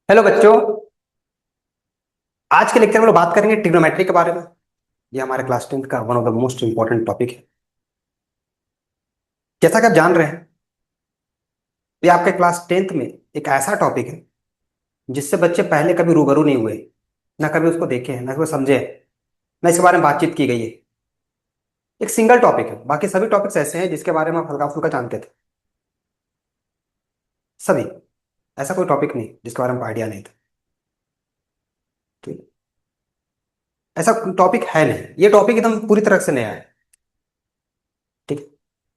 Hello बच्चों। आज के लेक्चर में लोग बात करेंगे ट्रिग्नोमेट्री के बारे में। ये हमारे क्लास 10th का one of the most important topic है। जैसा कि आप जान रहे हैं, ये आपके क्लास 10th में एक ऐसा टॉपिक है जिससे बच्चे पहले कभी रूबरू नहीं हुए, ना कभी उसको देखे हैं, ना कभी समझे हैं, ना इसके बारे में बातचीत की गई है। एक सिंगल टॉपिक है, बाकी सभी टॉपिक्स ऐसे हैं जिसके बारे में आप हल्का फुल्का जानते थे। सभी। ऐसा कोई टॉपिक नहीं जिसके बारे में आइडिया नहीं था। ठीक है? ऐसा टॉपिक है नहीं, ये टॉपिक एकदम पूरी तरह से नया है। ठीक है।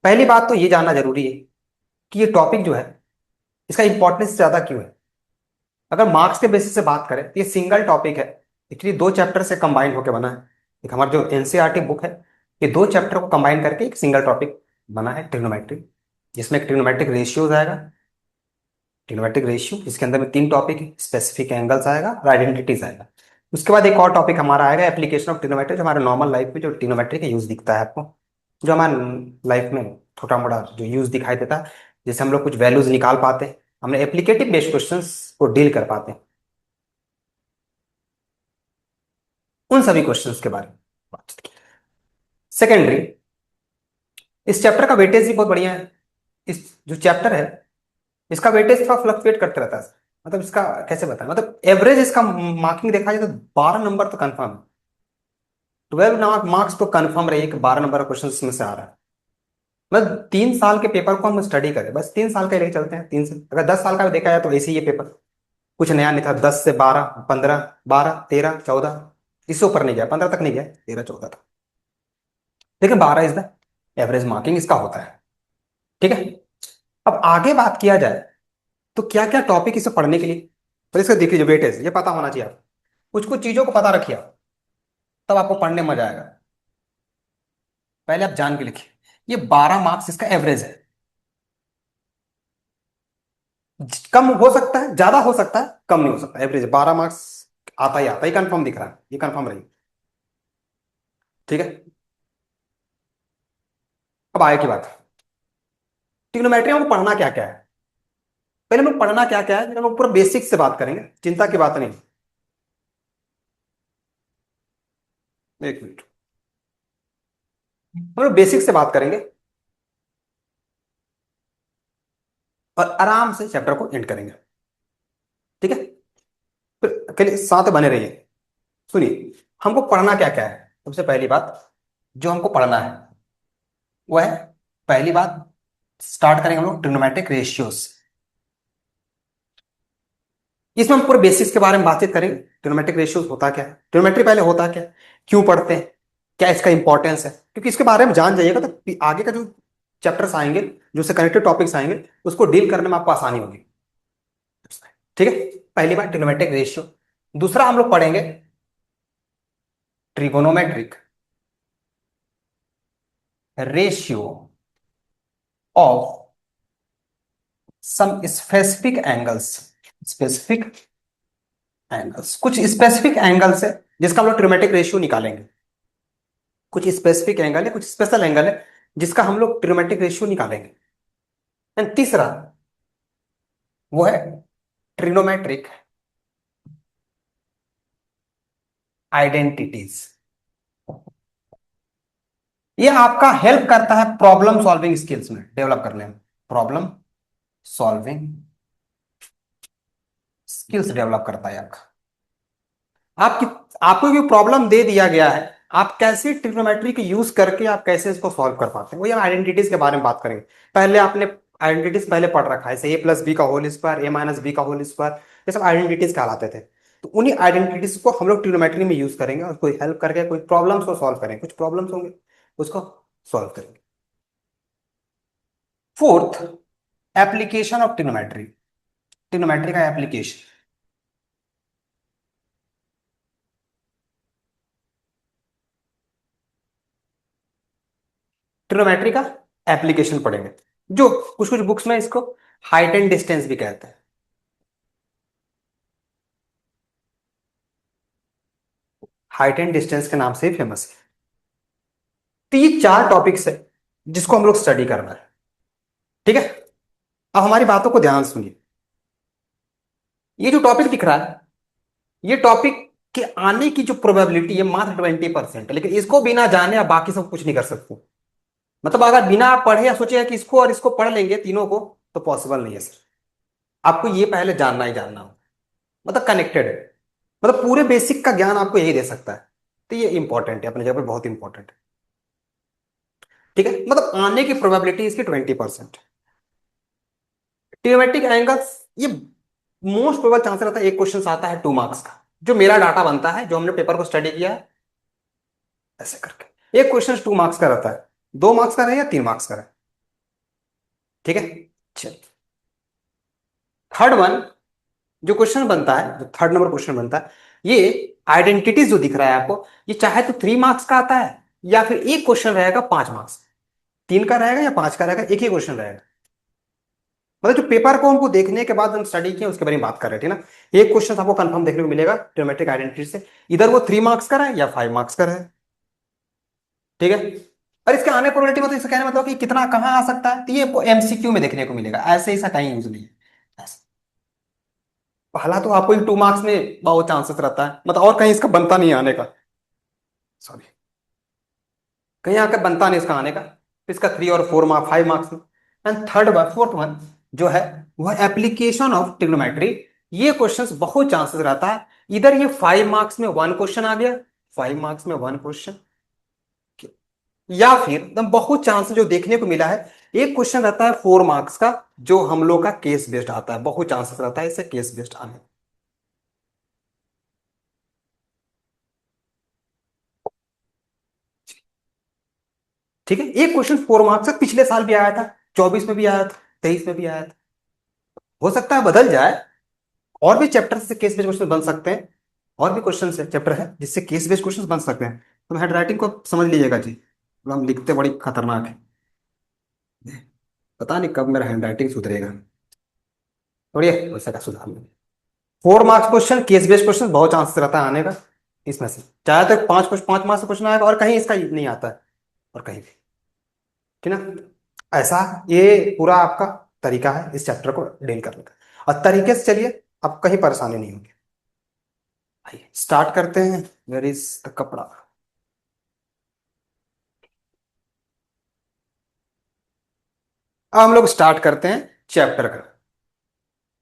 पहली बात तो ये जानना जरूरी है कि ये टॉपिक जो है, इसका इंपॉर्टेंस ज्यादा क्यों है। अगर मार्क्स के बेसिस से बात करें तो ये सिंगल टॉपिक है। एक्चुअली दो चैप्टर से कंबाइन होकर बना है। एक हमारा जो एनसीईआरटी बुक है, ये दो चैप्टर को कंबाइन करके एक सिंगल टॉपिक बना है, ट्रिग्नोमेट्री। जिसमें एक ट्रिग्नोमेट्रिक रेशियोज आएगा। ट्रिग्नोमेट्रिक रेशियो, इसके अंदर में तीन टॉपिक है, स्पेसिफिक एंगल्स आएगा और आइडेंटिटीज आएगा। उसके बाद एक और टॉपिक हमारा आएगा, एप्लीकेशन ऑफ ट्रिग्नोमेट्री, जो हमारे नॉर्मल लाइफ में जो ट्रिग्नोमेट्री का यूज दिखता है आपको, जो हमारे लाइफ में छोटा मोटा जो यूज दिखाई देता है, जैसे हम लोग कुछ वैल्यूज निकाल पाते हैं, हमने एप्लीकेटिव बेस्ड क्वेश्चंस को डील कर पाते हैं, उन सभी क्वेश्चंस के बारे में बातचीत की। सेकेंडरी, इस चैप्टर का वेटेज भी बहुत बढ़िया है। इस जो चैप्टर है, इसका वेटेज थोड़ा फ्लक्चुएट करते रहता है। मतलब इसका कैसे बताएं, मतलब एवरेज इसका मार्किंग देखा जाए तो 12 नंबर तो कंफर्म है। 12 मार्क्स तो कंफर्म रही है कि 12 नंबर का क्वेश्चन इसमें से आ रहा है। मतलब 3 साल के पेपर को हम स्टडी करें, बस 3 साल का लेके चलते हैं। 3 से अगर 10 साल का भी देखा जाए तो ऐसे ही ये पेपर कुछ नया नहीं था। 10 से 12, 15, 12, 13, 14, इससे ऊपर नहीं गया, 15 तक नहीं गया, 13, 14 था। लेकिन 12 इज द एवरेज मार्किंग इसका होता है। ठीक है। अब आगे बात किया जाए तो क्या क्या टॉपिक इसे पढ़ने के लिए, तो इसका देख लीजिए वेटेज, ये पता होना चाहिए आपको। कुछ कुछ चीजों को पता रखिए आप, तब आपको पढ़ने में मजा आएगा। पहले आप जान के लिखिए, ये 12 मार्क्स इसका एवरेज है। कम हो सकता है, ज्यादा हो सकता है, कम नहीं हो सकता। एवरेज 12 मार्क्स आता ही कंफर्म दिख रहा है, ये कंफर्म रही। ठीक है। अब आगे की बात, ट्रिग्नोमेट्री में पढ़ना क्या क्या है। पहले हम लोग पढ़ना क्या क्या है, हम लोग पूरा बेसिक से बात करेंगे, चिंता की बात नहीं। एक मिनट, हम लोग बेसिक से बात करेंगे और आराम से चैप्टर को एंड करेंगे। ठीक है। फिर अकेले साथ बने रहिए। सुनिए, हमको पढ़ना क्या क्या है। सबसे पहली बात जो हमको पढ़ना है वो है, पहली बात स्टार्ट करेंगे हम लोग ट्रिग्नोमेट्रिक रेशियोज। इसमें हम पूरे बेसिक्स के बारे में बातचीत करेंगे। ट्रिग्नोमेट्रिक रेशियोज होता क्या है, ट्रिग्नोमेट्री पहले होता क्या है, क्यों पढ़ते हैं, क्या इसका इंपॉर्टेंस है, क्योंकि इसके बारे में जान जाइएगा तो आगे का जो चैप्टर्स आएंगे, जो से कनेक्टेड टॉपिक्स आएंगे, उसको डील करने में आपको आसानी होगी। ठीक है। पहली बात ट्रिग्नोमेट्रिक रेशियो। दूसरा हम लोग पढ़ेंगे trigonometric ratio of some specific angles. Specific angles, कुछ स्पेसिफिक एंगल्स है जिसका हम लोग ट्रिग्नोमेट्रिक रेशियो निकालेंगे। कुछ स्पेसिफिक एंगल है, कुछ स्पेशल एंगल है जिसका हम लोग ट्रिग्नोमेट्रिक रेशियो निकालेंगे। एंड तीसरा वो है ट्रिग्नोमेट्रिक आइडेंटिटीज। ये आपका हेल्प करता है प्रॉब्लम सॉल्विंग स्किल्स में डेवलप करने में। प्रॉब्लम सॉल्विंग स्किल्स डेवलप करता है आपका। आपकी आपको भी प्रॉब्लम दे दिया गया है, आप कैसे ट्रिग्नोमेट्री के यूज करके आप कैसे इसको सॉल्व कर पाते हैं, वही हम आइडेंटिटीज के बारे में बात करेंगे। पहले आपने आइडेंटिटीज पहले पढ़ रखा है, जैसे ए प्लस बी का whole square, A minus B का होल स्क्वायर, ये सब आइडेंटिटीज कहलाते थे। तो उन्हीं आइडेंटिटीज को हम लोग ट्रिग्नोमेट्री में यूज करेंगे और कोई हेल्प करके कोई प्रॉब्लम्स को सॉल्व करेंगे। कुछ प्रॉब्लम्स होंगे उसको सॉल्व करेंगे। Fourth, application of trigonometry. Trigonometry का एप्लीकेशन। ट्रिग्नोमेट्री का एप्लीकेशन पढ़ेंगे, जो कुछ कुछ बुक्स में इसको हाइट एंड डिस्टेंस भी कहते हैं। हाइट एंड डिस्टेंस के नाम से ही फेमस है। तो ये चार टॉपिक्स है जिसको हम लोग स्टडी करना है। ठीक है। अब हमारी बातों को ध्यान से सुनिए। ये जो टॉपिक दिख रहा है, ये टॉपिक के आने की जो प्रोबेबिलिटी है मात्र 20% है, लेकिन इसको बिना जाने आप बाकी सब कुछ नहीं कर सकते। मतलब अगर बिना आप पढ़े या सोचे कि इसको और इसको पढ़ लेंगे तीनों को, तो पॉसिबल नहीं है सर। आपको ये पहले जानना ही जानना हो, मतलब कनेक्टेड है। मतलब पूरे बेसिक का ज्ञान आपको यही दे सकता है। तो ये इंपॉर्टेंट है, अपनी जगह पे बहुत इंपॉर्टेंट है। ठीक है, मतलब आने की प्रोबेबिलिटी इसकी 20%। ट्रिग्नोमेट्रिक एंगल्स, ये मोस्ट प्रोबेबल चांस रहता है एक क्वेश्चन आता है 2 मार्क्स का, जो मेरा डाटा बनता है, जो हमने पेपर को स्टडी किया है, ऐसे करके एक क्वेश्चन 2 मार्क्स का रहता है। 2 मार्क्स का रहे या 3 मार्क्स का रहे। ठीक है, चल। थर्ड वन, जो क्वेश्चन बनता है, जो थर्ड नंबर क्वेश्चन बनता है, ये आइडेंटिटीज जो दिख रहा है आपको, ये चाहे तो 3 मार्क्स का आता है, या फिर एक क्वेश्चन रहेगा 5 मार्क्स। 3 का रहेगा या 5 का रहेगा, एक ही क्वेश्चन रहेगा। मतलब जो पेपर को हमको देखने के बाद हम स्टडी किए उसके बारे में बात कर रहे थे ना। एक क्वेश्चन आपको कंफर्म देखने को मिलेगा ट्रिग्नोमेट्रिक आइडेंटिटी से, इधर वो 3 मार्क्स का रहे या 5 मार्क्स का रहे। ठीक है। और इसके आने प्रोबेबिलिटी, मतलब इसका कहने का मतलब कि कितना कहाँ आ सकता है, तो ये आपको एमसीक्यू में देखने को मिलेगा, ऐसे ऐसा कहीं यूज नहीं है ऐसे। पहला तो आपको 2 मार्क्स में बहुत चांसेस रहता है, मतलब और कहीं इसका बनता नहीं है आने का। सॉरी, कहीं आकर बनता नहीं इसका आने का, तो इसका 3 और 4 मार्क्स, 5 मार्क्स में। And third one, fourth one जो है, वह एप्लीकेशन ऑफ ट्रिग्नोमेट्री। ये क्वेश्चंस बहुत चांसेस रहता है, इधर ये 5 मार्क्स में 1 क्वेश्चन आ गया, 5 मार्क्स में 1 क्वेश्चन, या फिर एकदम बहुत चांस जो देखने को मिला है, एक क्वेश्चन रहता है 4 मार्क्स का, जो हम लोग का केस बेस्ड आता है, बहुत चांसेस रहता है इससे केस बेस्ड आने। ठीक है, एक क्वेश्चन 4 मार्क्स का पिछले साल भी आया था, 24 में भी आया था, 23 में भी आया था। हो सकता है बदल जाए, और भी चैप्टर से केस बेस्ड क्वेश्चन बन सकते हैं। और भी क्वेश्चन है, चैप्टर है जिससे केस बेस्ड क्वेश्चन बन सकते हैं। तो हैंड राइटिंग को समझ लीजिएगा जी, हम लिखते बड़ी खतरनाक है। पता नहीं कब मेरा हैंड राइटिंग सुधरेगा। थोड़ी वैसा का सुधार लेंगे। 4 marks question, case based question बहुत चांसेस रहता है आने का, इसमें से चाहे तो 5 मार्क्स का क्वेश्चन आएगा, और कहीं इसका नहीं आता है, और कहीं भी। ठीक ना, ऐसा ये पूरा आपका तरीका है इस चैप्टर को डील करने का, और तरीके से चलिए, अब कहीं परेशानी नहीं होगी। आइए स्टार्ट करते हैं। वेयर इज द कपड़ा। अब हम लोग स्टार्ट करते हैं चैप्टर का।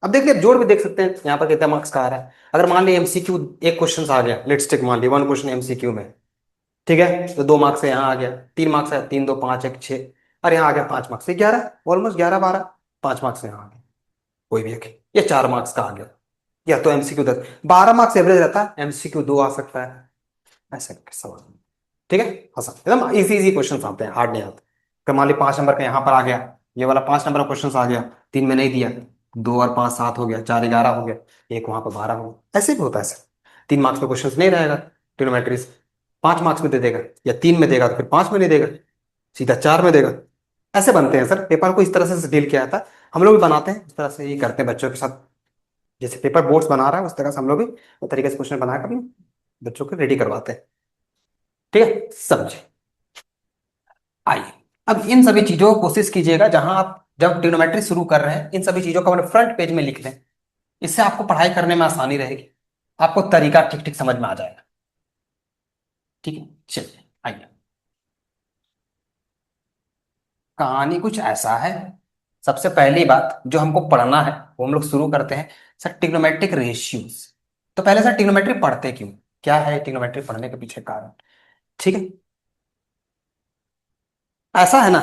अब देखिए, जोड़ भी देख सकते हैं यहाँ पर कितना मार्क्स का आ रहा है। अगर मान लिया एमसीक्यू एक क्वेश्चन आ गया, लेट्स टेक, मान लिया 1 क्वेश्चन एमसीक्यू में। ठीक है, तो 2 मार्क्स से यहाँ आ गया, 3 मार्क्स है, 3 2 5 1 6, और यहाँ आ गया 5 मार्क्स से 11, ऑलमोस्ट 11 12। 5 मार्क्स से यहाँ आ गया, कोई भी एक, ये 4 मार्क्स का आ गया। या तो एमसीक्यू 10, 12 मार्क्स एवरेज रहता है, एमसीक्यू 2 आ सकता है, ऐसे करके सवाल। ठीक है, आसान, एकदम इजी इजी क्वेश्चन आते हैं, हार्ड नहीं आते। तो मान ली 5 नंबर का यहाँ पर आ गया, ये वाला 5 नंबर का क्वेश्चन आ गया, 3 में नहीं दिया, 2 और 5 7 हो गया, 4 11 हो गया, एक वहां पर 12 हो गया, ऐसे भी होता है सर। 3 मार्क्स में क्वेश्चन नहीं रहेगा ट्रिग्नोमेट्री से, 5 मार्क्स में दे देगा, या 3 में देगा तो फिर 5 में नहीं देगा, सीधा 4 में देगा। ऐसे बनते हैं सर, पेपर को इस तरह से डील किया था। हम लोग भी बनाते हैं इस तरह से, ही करते हैं बच्चों के साथ। जैसे पेपर बोर्ड्स बना रहा है उस तरह से हम लोग भी उस तरीके से क्वेश्चन बनाकर भी बच्चों को रेडी करवाते हैं। ठीक है, समझे। आइए, अब इन सभी चीजों को कोशिश कीजिएगा, जहां आप जब ट्रिग्नोमेट्री शुरू कर रहे हैं, इन सभी चीजों को अपने फ्रंट पेज में लिख लें। इससे आपको पढ़ाई करने में आसानी रहेगी, आपको तरीका ठीक ठीक समझ में आ जाएगा। ठीक है, चलिए आइए। कहानी कुछ ऐसा है। सबसे पहली बात जो हमको पढ़ना है, वो हम लोग शुरू करते हैं सर, ट्रिग्नोमेट्रिक रेशियोज। तो पहले सर, ट्रिग्नोमेट्री पढ़ते क्यों, क्या है ट्रिग्नोमेट्री पढ़ने के पीछे कारण। ठीक है, ऐसा है ना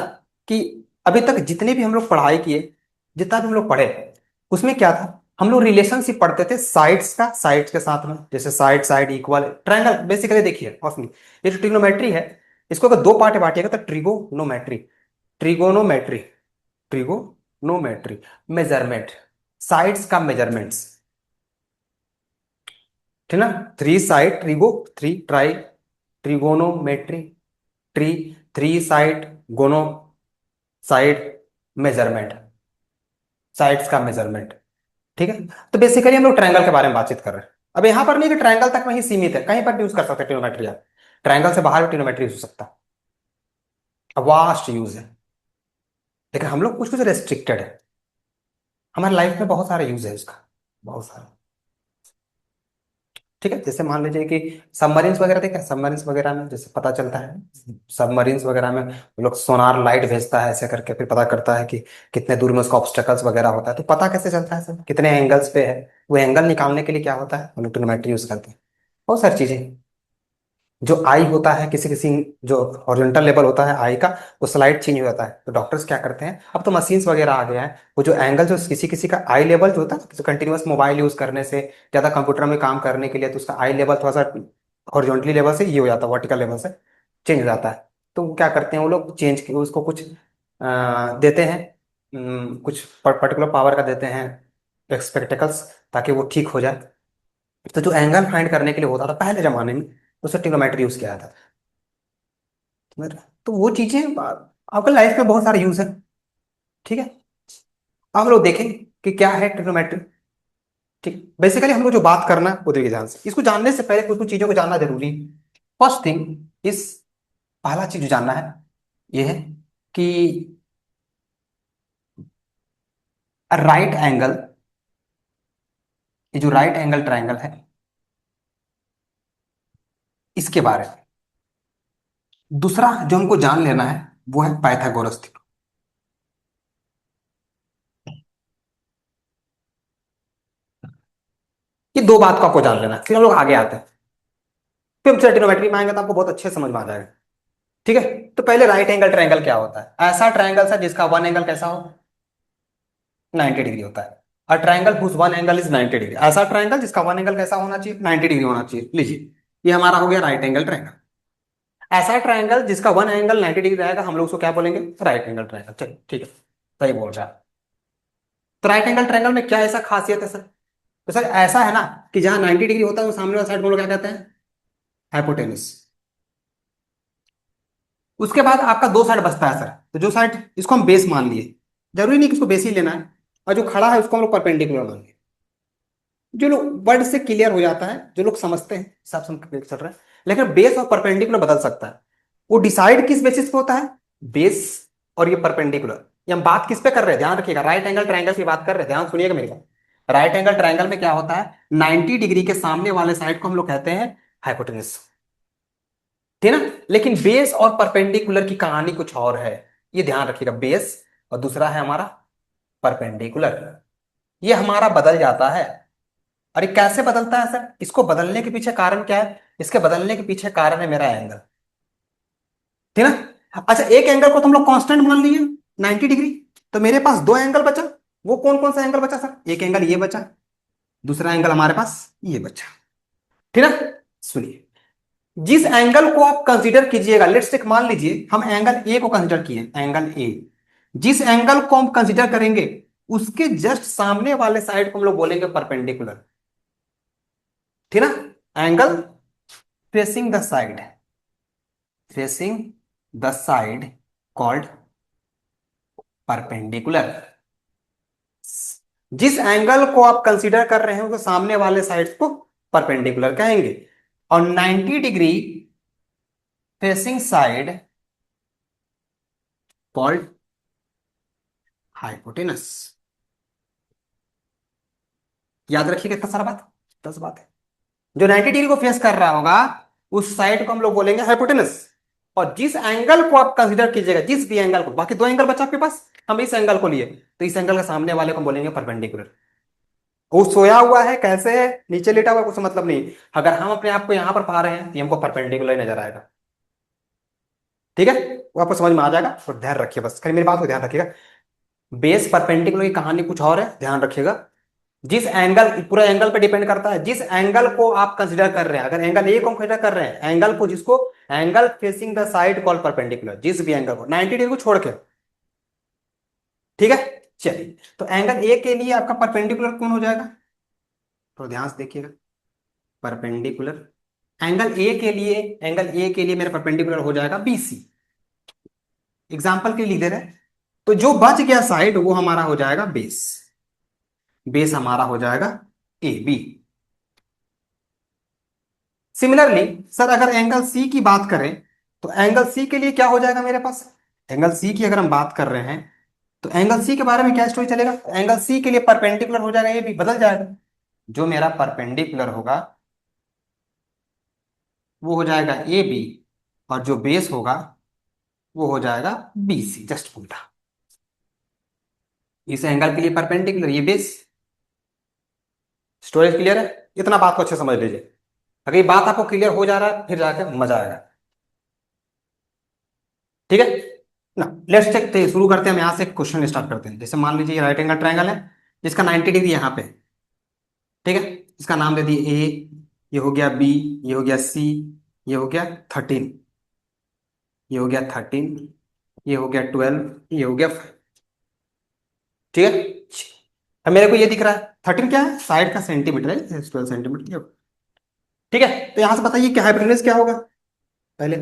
कि अभी तक जितने भी हम लोग पढ़ाई किए, जितना भी हम लोग पढ़े, उसमें क्या था, हम लोग रिलेशनशिप पढ़ते थे साइड्स का, साइड्स के साथ में, जैसे side side equal triangle, basically देखिए और सुनिए, ये जो ट्रिग्नोमेट्री है, इसको अगर 2 पार्ट में बांटिएगा तो trigonometry, trigonometry, trigonometry, measurement, sides का मेजरमेंट्स। ठीक ना, 3 side trigo, three try, trigonometry, tree, 3 side गोनो, साइड मेजरमेंट, साइड्स का मेजरमेंट। ठीक है, तो बेसिकली हम लोग ट्रायंगल के बारे में बातचीत कर रहे हैं। अब यहां पर नहीं कि ट्रायंगल तक वहीं सीमित है, कहीं पर भी यूज कर सकते हैं ट्रिग्नोमेट्री आप, ट्रायंगल से बाहर भी ट्रिग्नोमेट्री यूज हो सकता है, वास्ट यूज है। लेकिन हम लोग कुछ कुछ रेस्ट्रिक्टेड है, हमारे लाइफ में बहुत सारे यूज है इसका, बहुत सारे। ठीक है, जैसे मान लीजिए कि सबमरीन्स वगैरह देखे, सबमरीन्स वगैरह में जैसे पता चलता है, सबमरीन्स वगैरह में वो लोग सोनार लाइट भेजता है ऐसे करके, फिर पता करता है कि कितने दूर में उसका ऑब्स्टेकल्स वगैरह होता है, तो पता कैसे चलता है सर, कितने एंगल्स पे है। वो एंगल निकालने के लिए क्या होता है, हम लोग ट्रिग्नोमेट्री यूज करते हैं। बहुत सारी चीजें। जो आई होता है किसी किसी, जो हॉरिजॉन्टल लेवल होता है आई का, वो स्लाइड चेंज हो जाता है, तो डॉक्टर्स क्या करते हैं, अब तो मशीन्स वगैरह आ गया है, वो जो एंगल जो किसी किसी का आई लेवल जो होता है, किसी कंटिन्यूअस मोबाइल यूज करने से, ज्यादा कंप्यूटर में काम करने के लिए, तो उसका आई लेवल थोड़ा सा हॉरिजॉन्टली लेवल से ये हो जाता है, वर्टिकल लेवल से चेंज हो जाता है। तो वो क्या करते हैं वो लोग, चेंज उसको कुछ देते हैं, कुछ पर्टिकुलर पावर का देते हैं एक्सपेक्टेकल्स, ताकि वो ठीक हो जाए। तो जो एंगल फाइंड करने के लिए होता था पहले जमाने में, उससे ट्रिग्नोमेट्री यूज किया जाता था। तो वो चीजें आपका लाइफ में बहुत सारे यूज है। ठीक है, आप लोग देखेंगे कि क्या है ट्रिग्नोमेट्री। ठीक, बेसिकली हम लोग जो बात करना है वो देखिए ध्यान से, इसको जानने से पहले कुछ कुछ चीजों को जानना जरूरी है। फर्स्ट थिंग इस, पहला चीज जो जानना है ये है कि राइट एंगल, ये जो राइट एंगल ट्रायंगल है, इसके बारे में दूसरा जो हमको जान लेना है वो है पाइथागोरस थ्योरम। ये दो बात को आपको जान लेना है, फिर हम लोग आगे आते हैं। फिर हम ट्रिग्नोमेट्री में आएंगे तो आपको बहुत अच्छे से समझ में आ जाएगा। ठीक है, तो पहले राइट एंगल ट्रायंगल क्या होता है, ऐसा ट्रायंगल सर जिसका वन एंगल कैसा हो, 90 डिग्री होता है। A triangle whose one angle is 90 degree, ऐसा ट्रायंगल जिसका वन एंगल कैसा होना चाहिए, 90 डिग्री होना चाहिए। लीजिए, ये हमारा हो गया राइट एंगल ट्रायंगल। ऐसा ट्रायंगल जिसका वन एंगल 90 डिग्री रहेगा, हम लोग उसको क्या बोलेंगे, राइट एंगल ट्रायंगल। चलिए ठीक है, सही बोल रहा है। तो राइट एंगल ट्रायंगल में क्या ऐसा खासियत है सर, तो सर ऐसा है ना कि जहां 90 डिग्री होता है वो सामने वाला साइड को हम लोग क्या कहते हैं, हाइपोटेनस। उसके बाद आपका दो साइड बचता है सर, तो जो साइड, इसको हम बेस मान लिए, जरूरी नहीं कि इसको बेस ही लेना है, और जो खड़ा है उसको हम लोग परपेंडिकुलर मान लिए। जो लोग वर्ड से क्लियर हो जाता है, जो लोग समझते हैं हिसाब से हम clear चल रहा है। लेकिन बेस और परपेंडिकुलर बदल सकता है। वो डिसाइड किस बेसिस पे होता है, बेस और ये परपेंडिकुलर। ये हम बात किस पे कर रहे हैं, ध्यान रखिएगा, राइट एंगल ट्रायंगल की बात कर रहे हैं, ध्यान सुनिएगा मेरी बात। राइट एंगल ट्रायंगल में क्या होता है, 90 डिग्री के सामने वाले साइड को हम लोग कहते हैं हाइपोटेनस। ठीक है ना। लेकिन बेस और परपेंडिकुलर की कहानी कुछ और है, ये ध्यान रखिएगा, बेस और दूसरा है हमारा परपेंडिकुलर। ये हमारा बदल जाता है। अरे कैसे बदलता है सर, इसको बदलने के पीछे कारण क्या है, इसके बदलने के पीछे कारण है मेरा एंगल। ठीक है ना। अच्छा, एक एंगल को तो हम लोग कांस्टेंट मान लिए 90 डिग्री, तो मेरे पास दो एंगल बचा। वो कौन कौन सा एंगल बचा सर, एक एंगल ये बचा, दूसरा एंगल हमारे पास ये बचा। ठीक है ना। सुनिए, जिस एंगल को आप कंसीडर कीजिएगा, लेट्स टेक, मान लीजिए हम एंगल ए को कंसीडर किए, एंगल ए, जिस एंगल को हम कंसीडर करेंगे उसके जस्ट सामने वाले साइड को हम लोग बोलेंगे परपेंडिकुलर। ठीक है ना। Angle facing the side, facing the side called perpendicular. जिस एंगल को आप कंसीडर कर रहे हैं उसके सामने वाले साइड को परपेंडिकुलर कहेंगे। और 90 degree facing side called hypotenuse. याद रखिएगा इतना सारा बात, 10 बात है। जो 90 डिग्री को फेस कर रहा होगा उस साइड को हम लोग बोलेंगे हाइपोटेनस। और जिस एंगल को आप कंसीडर कीजिएगा, जिस भी एंगल को, बाकी दो एंगल बचा आपके पास, हम इस एंगल को लिए, तो इस एंगल के सामने वाले को हम बोलेंगे परपेंडिकुलर। वो सोया हुआ है, कैसे है, नीचे लेटा हुआ है, कुछ मतलब नहीं। अगर हम अपने आप को यहां पर पा रहे हैं तो ये हमको परपेंडिकुलर ही नजर आएगा। ठीक है, वो आपको समझ में आ जाएगा, तो ध्यान रखिए, बस खाली मेरी बात को ध्यान रखिएगा। बेस परपेंडिकुलर की कहानी कुछ और है, ध्यान रखिएगा। जिस एंगल, पूरा एंगल पे डिपेंड करता है, जिस एंगल को आप कंसीडर कर रहे हैं, अगर एंगल ए को कंसीडर कर रहे हैं, एंगल को, जिसको angle facing the side call perpendicular, जिस भी एंगल को 90 डिग्री को छोड़ के। ठीक है, चलिए, तो एंगल ए के लिए आपका परपेंडिकुलर कौन हो जाएगा, तो ध्यान से देखिएगा, परपेंडिकुलर एंगल ए के लिए, एंगल ए के लिए मेरा परपेंडिकुलर हो जाएगा बीसी। एग्जाम्पल के लिए लिख दे रहे हैं, तो जो बच गया साइड वो हमारा हो जाएगा बेस, बेस हमारा हो जाएगा ए बी। सिमिलरली सर, अगर एंगल सी की बात करें, तो एंगल सी के लिए क्या हो जाएगा मेरे पास, एंगल सी की अगर हम बात कर रहे हैं, तो एंगल सी के बारे में क्या स्टोरी चलेगा, एंगल सी के लिए परपेंडिकुलर हो जाएगा, ये भी बदल जाएगा। जो मेरा परपेंडिकुलर होगा वो हो जाएगा ए बी, और जो बेस होगा वो हो जाएगा बी सी, जस्ट उल्टा। इस एंगल के लिए परपेंडिकुलर ये बेस। स्टोरेज क्लियर है? इतना बात को अच्छे से समझ लीजिए। अगर ये बात आपको क्लियर हो जा रहा है फिर जाकर मजा आएगा। ठीक है ना? लेट्स चेक, शुरू करते हैं हम यहाँ से क्वेश्चन स्टार्ट करते हैं। जैसे मान लीजिए राइट एंगल ट्रायंगल है जिसका 90 डिग्री यहाँ पे, ठीक है। इसका नाम दे दिए ए, ये हो गया बी, ये हो गया सी, ये हो गया 13, ये हो गया 13, ये हो गया 12, ये हो गया 5। ठीक है। अब मेरे को ये दिख रहा है 13 क्या है, साइड का सेंटीमीटर है, 12 सेंटीमीटर। ठीक है, तो यहां से बताइए कि हाइपोटेन्यूज क्या होगा पहले।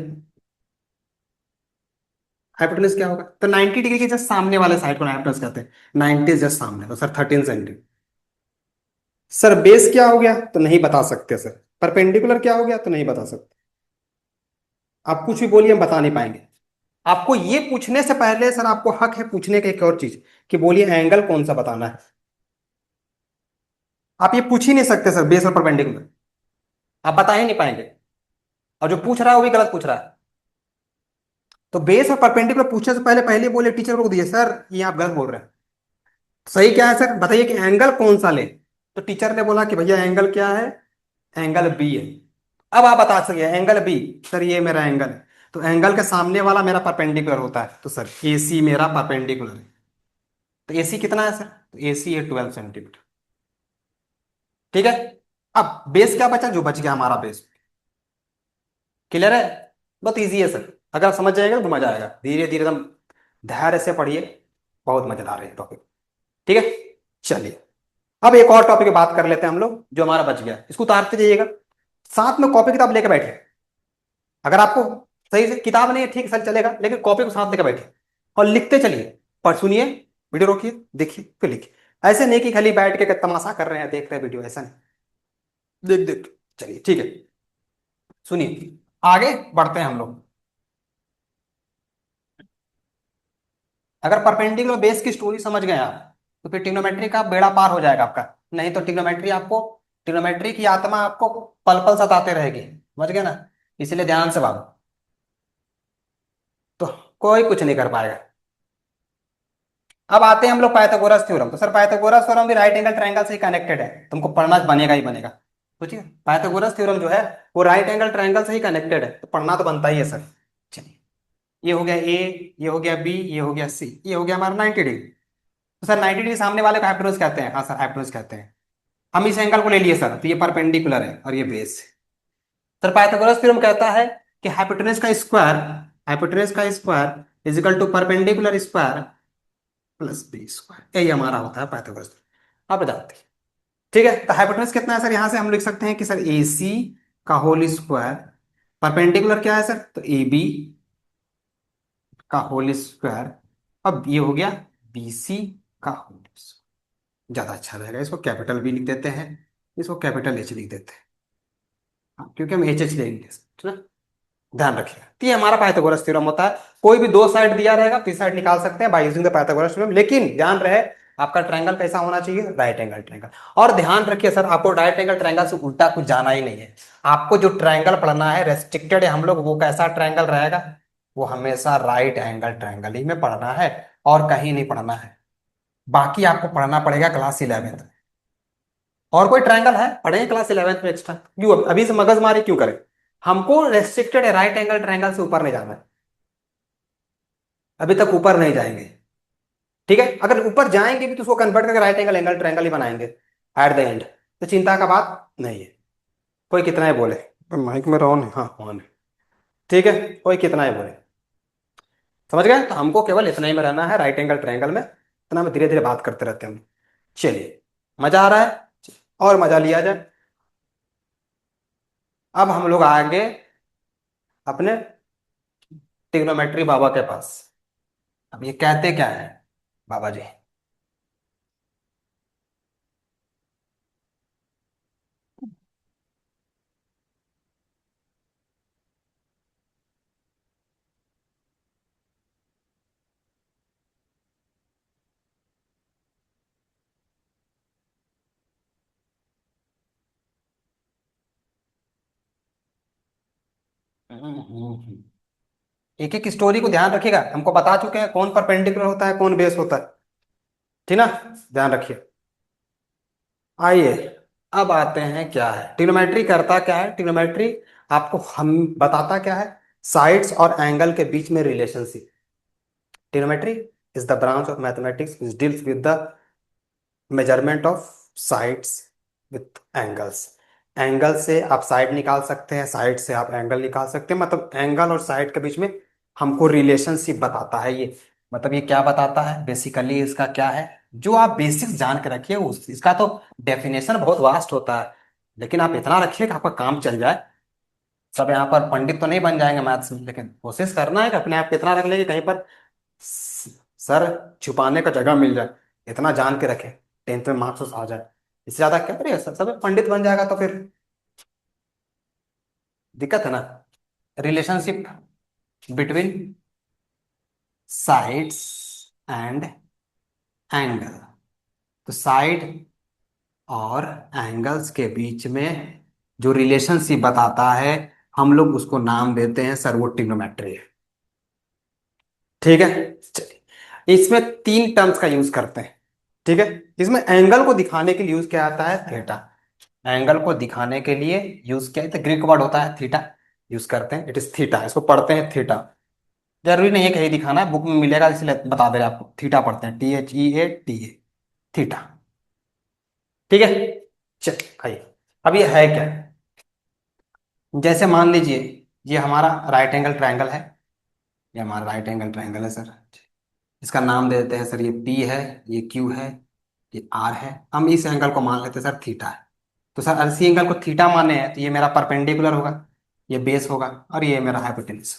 हाइपोटेन्यूज क्या होगा? तो 90 डिग्री के जस्ट सामने वाले साइड को हाइपोटेन्यूज कहते हैं। 90 जस्ट सामने, तो सर 13 सेंटीमीटर। सर बेस क्या हो गया तो नहीं बता सकते सर। परपेंडिकुलर क्या हो गया तो नहीं बता सकते। आप कुछ भी बोलिए हम बता नहीं पाएंगे। आपको ये पूछने से पहले सर आपको हक है पूछने का एक और चीज, कि बोलिए एंगल कौन सा बताना है। आप ये पूछ ही नहीं सकते सर, बेस और परपेंडिकुलर आप बता ही नहीं पाएंगे। और जो पूछ रहा है वो भी गलत पूछ रहा है। तो बेस और परपेंडिकुलर पूछने से पहले पहले बोले टीचर को दिए सर ये आप गलत बोल रहे हैं। सही क्या है सर बताइए कि एंगल कौन सा ले। तो टीचर ने बोला कि भैया एंगल क्या है, एंगल बी है। अब आप बता सकिए एंगल बी, सर ये मेरा एंगल है, तो एंगल के सामने वाला मेरा परपेंडिकुलर होता है, तो सर ए सी मेरा परपेंडिकुलर है। तो ए सी कितना है सर? तो ए सी है 12 सेंटीमीटर। ठीक है। अब बेस क्या बचा, जो बच गया हमारा बेस। क्लियर है? बहुत इजी है सर, अगर आप समझ जाएगा तो मजा आएगा। धीरे धीरे एकदम धैर्य से पढ़िए, बहुत मजेदार है टॉपिक। ठीक है, चलिए अब एक और टॉपिक की बात कर लेते हैं हम लोग, जो हमारा बच गया इसको उतारते जाइएगा। साथ में कॉपी किताब लेके बैठे। अगर आपको सही से किताब नहीं है ठीक सर चलेगा, लेकिन कॉपी को साथ लेके बैठिए और लिखते चलिए। पर सुनिए, वीडियो रोकिए, देखिए फिर लिखिए। ऐसे नहीं कि खाली बैठ के तमाशा कर रहे हैं देख रहे हैं वीडियो, ऐसा नहीं। देख देख चलिए ठीक है। सुनिए, आगे बढ़ते हैं हम लोग। अगर परपेंडिकुलर बेस की स्टोरी समझ गए आप, तो फिर ट्रिग्नोमेट्री का बेड़ा पार हो जाएगा आपका। नहीं तो ट्रिग्नोमेट्री की आत्मा आपको पल पल सताते रहेगी। समझ गए ना? इसलिए ध्यान से भागो, तो कोई कुछ नहीं कर पाएगा। अब आते हैं हम लोग पाइथागोरस थ्योरम। तो सर पाइथागोरस थ्योरम भी राइट एंगल ट्रायंगल से ही कनेक्टेड है, तुमको पढ़ना बनेगा ही बनेगा। सोचिए पाइथागोरस थ्योरम जो है वो राइट एंगल ट्रायंगल से ही कनेक्टेड है, तो पढ़ना तो बनता ही है सर। चलिए, ये हो गया ए, ये हो गया बी, ये हो गया सी, ये हो गया हमारा 90 डिग्री। तो सर 90 डिग्री सामने वाले को हाइपोटेन्यूज कहते हैं। हाँ सर हाइपोटेन्यूज कहते हैं। हम इस एंगल को ले लिए सर, तो ये परपेंडिकुलर है और ये बेस है। सर पाइथागोरस थ्योरम कहता है कि हाइपोटेन्यूज का square is equal to perpendicular square plus B square, यही हमारा होता है पाइथागोरस। आप जानते हैं। ठीक है, तो हाइपोटेन्यूज कितना है सर? यहां से हम लिख सकते हैं कि सर ए सी का होल स्क्वायर, परपेंडिकुलर क्या है सर? तो ए बी का होल स्क्वायर। अब ये हो गया बी सी का होल स्क्वायर। ज्यादा अच्छा रहेगा, इसको कैपिटल बी लिख देते हैं, इसको कैपिटल एच लिख देते हैं। हाँ, क्योंकि हम एच एच लेंगे, ठीक है? ध्यान रखिएगा, तो ये हमारा पाइथागोरस थ्योरम होता है। कोई भी दो साइड दिया रहेगा तो इस साइड निकाल सकते हैं by using the Pythagoras theorem, लेकिन ध्यान रहे आपका ट्रायंगल कैसा होना चाहिए? Right angle triangle. और ध्यान रखिए सर, आपको राइट एंगल ट्रायंगल से उल्टा कुछ जाना ही नहीं है। आपको जो ट्रायंगल पढ़ना है रेस्ट्रिक्टेड है हम लोग, वो कैसा ट्रायंगल रहेगा? वो हमेशा राइट एंगल ट्रायंगल ही में पढ़ना है, और कहीं नहीं पढ़ना है। बाकी आपको पढ़ना पड़ेगा क्लास 11th में। और कोई ट्रायंगल है पढ़ेंगे क्लास 11th में एक्स्ट्रा, क्यों अभी से मगजमारी क्यों करें? हमको रेस्ट्रिक्टेड है राइट एंगल ट्रायंगल से ऊपर नहीं जाना है। अभी तक ऊपर नहीं जाएंगे। ठीक है, अगर ऊपर जाएंगे भी तो उसको कन्वर्ट करके राइट एंगल एंगल ट्रायंगल ही बनाएंगे एट द एंड। तो चिंता का बात नहीं है। कोई कितना ही बोले, माइक में ऑन है, हाँ ऑन है। ठीक है, कोई कितना ही बोले। समझ गए? तो हमको केवल इतना ही में रहना है राइट एंगल ट्रायंगल में, इतना में धीरे धीरे बात करते रहते हैं हम। चलिए, मजा आ रहा है? और मजा लिया जाए। अब हम लोग आगे अपने ट्रिग्नोमेट्री बाबा के पास। अब ये कहते क्या है बाबा जी? एक एक स्टोरी को ध्यान रखिएगा, हमको बता चुके हैं कौन परपेंडिकुलर होता है कौन बेस होता है। ठीक ना, ध्यान रखिए। आइए, अब आते हैं क्या है ट्रिग्नोमेट्री, करता क्या है ट्रिग्नोमेट्री, आपको हम बताता क्या है, साइड्स और एंगल के बीच में relationship. Trigonometry is the branch of mathematics which deals with the measurement of sides with angles. Angle से आप साइड निकाल सकते हैं, साइड से आप एंगल निकाल सकते हैं, मतलब एंगल और साइड के बीच में हमको रिलेशनशिप बताता है ये। मतलब ये क्या बताता है बेसिकली, इसका क्या है, जो आप बेसिक्स जान के रखिए, उस इसका तो डेफिनेशन बहुत वास्ट होता है, लेकिन आप इतना रखिए कि आपका काम चल जाए। सब यहाँ पर पंडित तो नहीं बन जाएंगे मैथ्स में, लेकिन कोशिश करना है कि अपने आप को इतना रख ले कि कहीं पर सर छुपाने का जगह मिल जाए, इतना जान के रखे, टेंथ में मार्क्स आ जाए। इससे ज्यादा क्या करेगा, सब पंडित बन जाएगा तो फिर दिक्कत है ना। Relationship between sides and angle, तो साइड और एंगल्स के बीच में जो रिलेशनशिप बताता है, हम लोग उसको नाम देते हैं सर, वो ट्रिग्नोमेट्री है। ठीक है, चलिए इसमें तीन टर्म्स का यूज करते हैं। ठीक है, इसमें एंगल को दिखाने के लिए यूज किया जाता है थीटा। एंगल को दिखाने के लिए यूज किया जाता है, ग्रीक वर्ड होता है थीटा, यूज करते हैं, इट इज थीटा, इसको पढ़ते हैं थीटा। जरूरी नहीं है कहीं दिखाना है, बुक में मिलेगा इसलिए बता दे रहे हैं आपको, थीटा पढ़ते हैं, THEATA, थीटा। ठीक है, चल भाई, अब ये है क्या, जैसे मान लीजिए ये हमारा राइट एंगल ट्रायंगल है, ये हमारा राइट एंगल ट्रायंगल है सर, इसका नाम दे देते हैं सर, ये P है, ये Q है, ये R है, हम इस एंगल को मान लेते हैं सर थीटा है। तो सर इसी एंगल को थीटा माने हैं तो ये मेरा परपेंडिकुलर होगा, ये बेस होगा, और ये मेरा हाइपोटेन्यूज।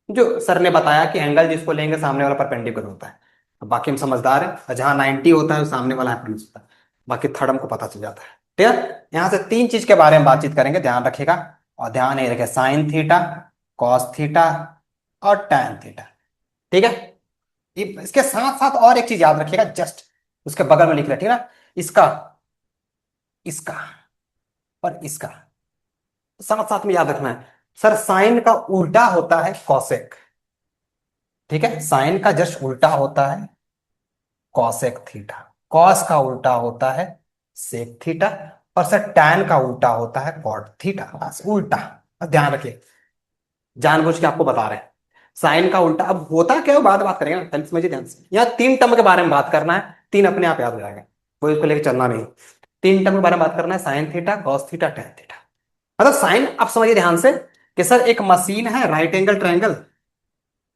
जो सर ने बताया कि एंगल जिसको लेंगे सामने वाला परपेंडिकुलर होता है। अब बाकी हम समझदार हैं, और जहां 90 होता है सामने वाला हाइपोटेन्यूज होता है, बाकी थर्ड हमको पता चल जाता है। ठीक है, यहाँ से तीन चीज के बारे में बातचीत करेंगे, ध्यान रखिएगा। और ध्यान ये रखे, साइन थीटा, कॉस थीटा और टैन थीटा। ठीक है, इसके साथ साथ और एक चीज याद रखिएगा, जस्ट उसके बगल में लिख रहे, ठीक है ना, इसका, इसका और इसका साथ साथ में याद रखना है। सर साइन का उल्टा होता है कॉसेक। ठीक है, साइन का जस्ट उल्टा होता है कॉसेक थीटा, कॉस का उल्टा होता है सेक थीटा, और सर टैन का उल्टा होता है कॉट थीटा, बस उल्टा। बस ध्यान रखिए, जानबूझ के आपको बता रहे हैं। साइन का उल्टा अब होता क्या है वो बाद बात करेंगे ना, पहले समझिए ध्यान से, यहाँ तीन टर्म के बारे में बात करना है, तीन अपने आप याद हो जाएगा, कोई इसको लेकर चलना नहीं। तीन टर्म के बारे में बात करना है, sine theta, cos theta, tan theta. मतलब साइन आप समझिए ध्यान से कि सर एक मशीन है राइट एंगल ट्रायंगल,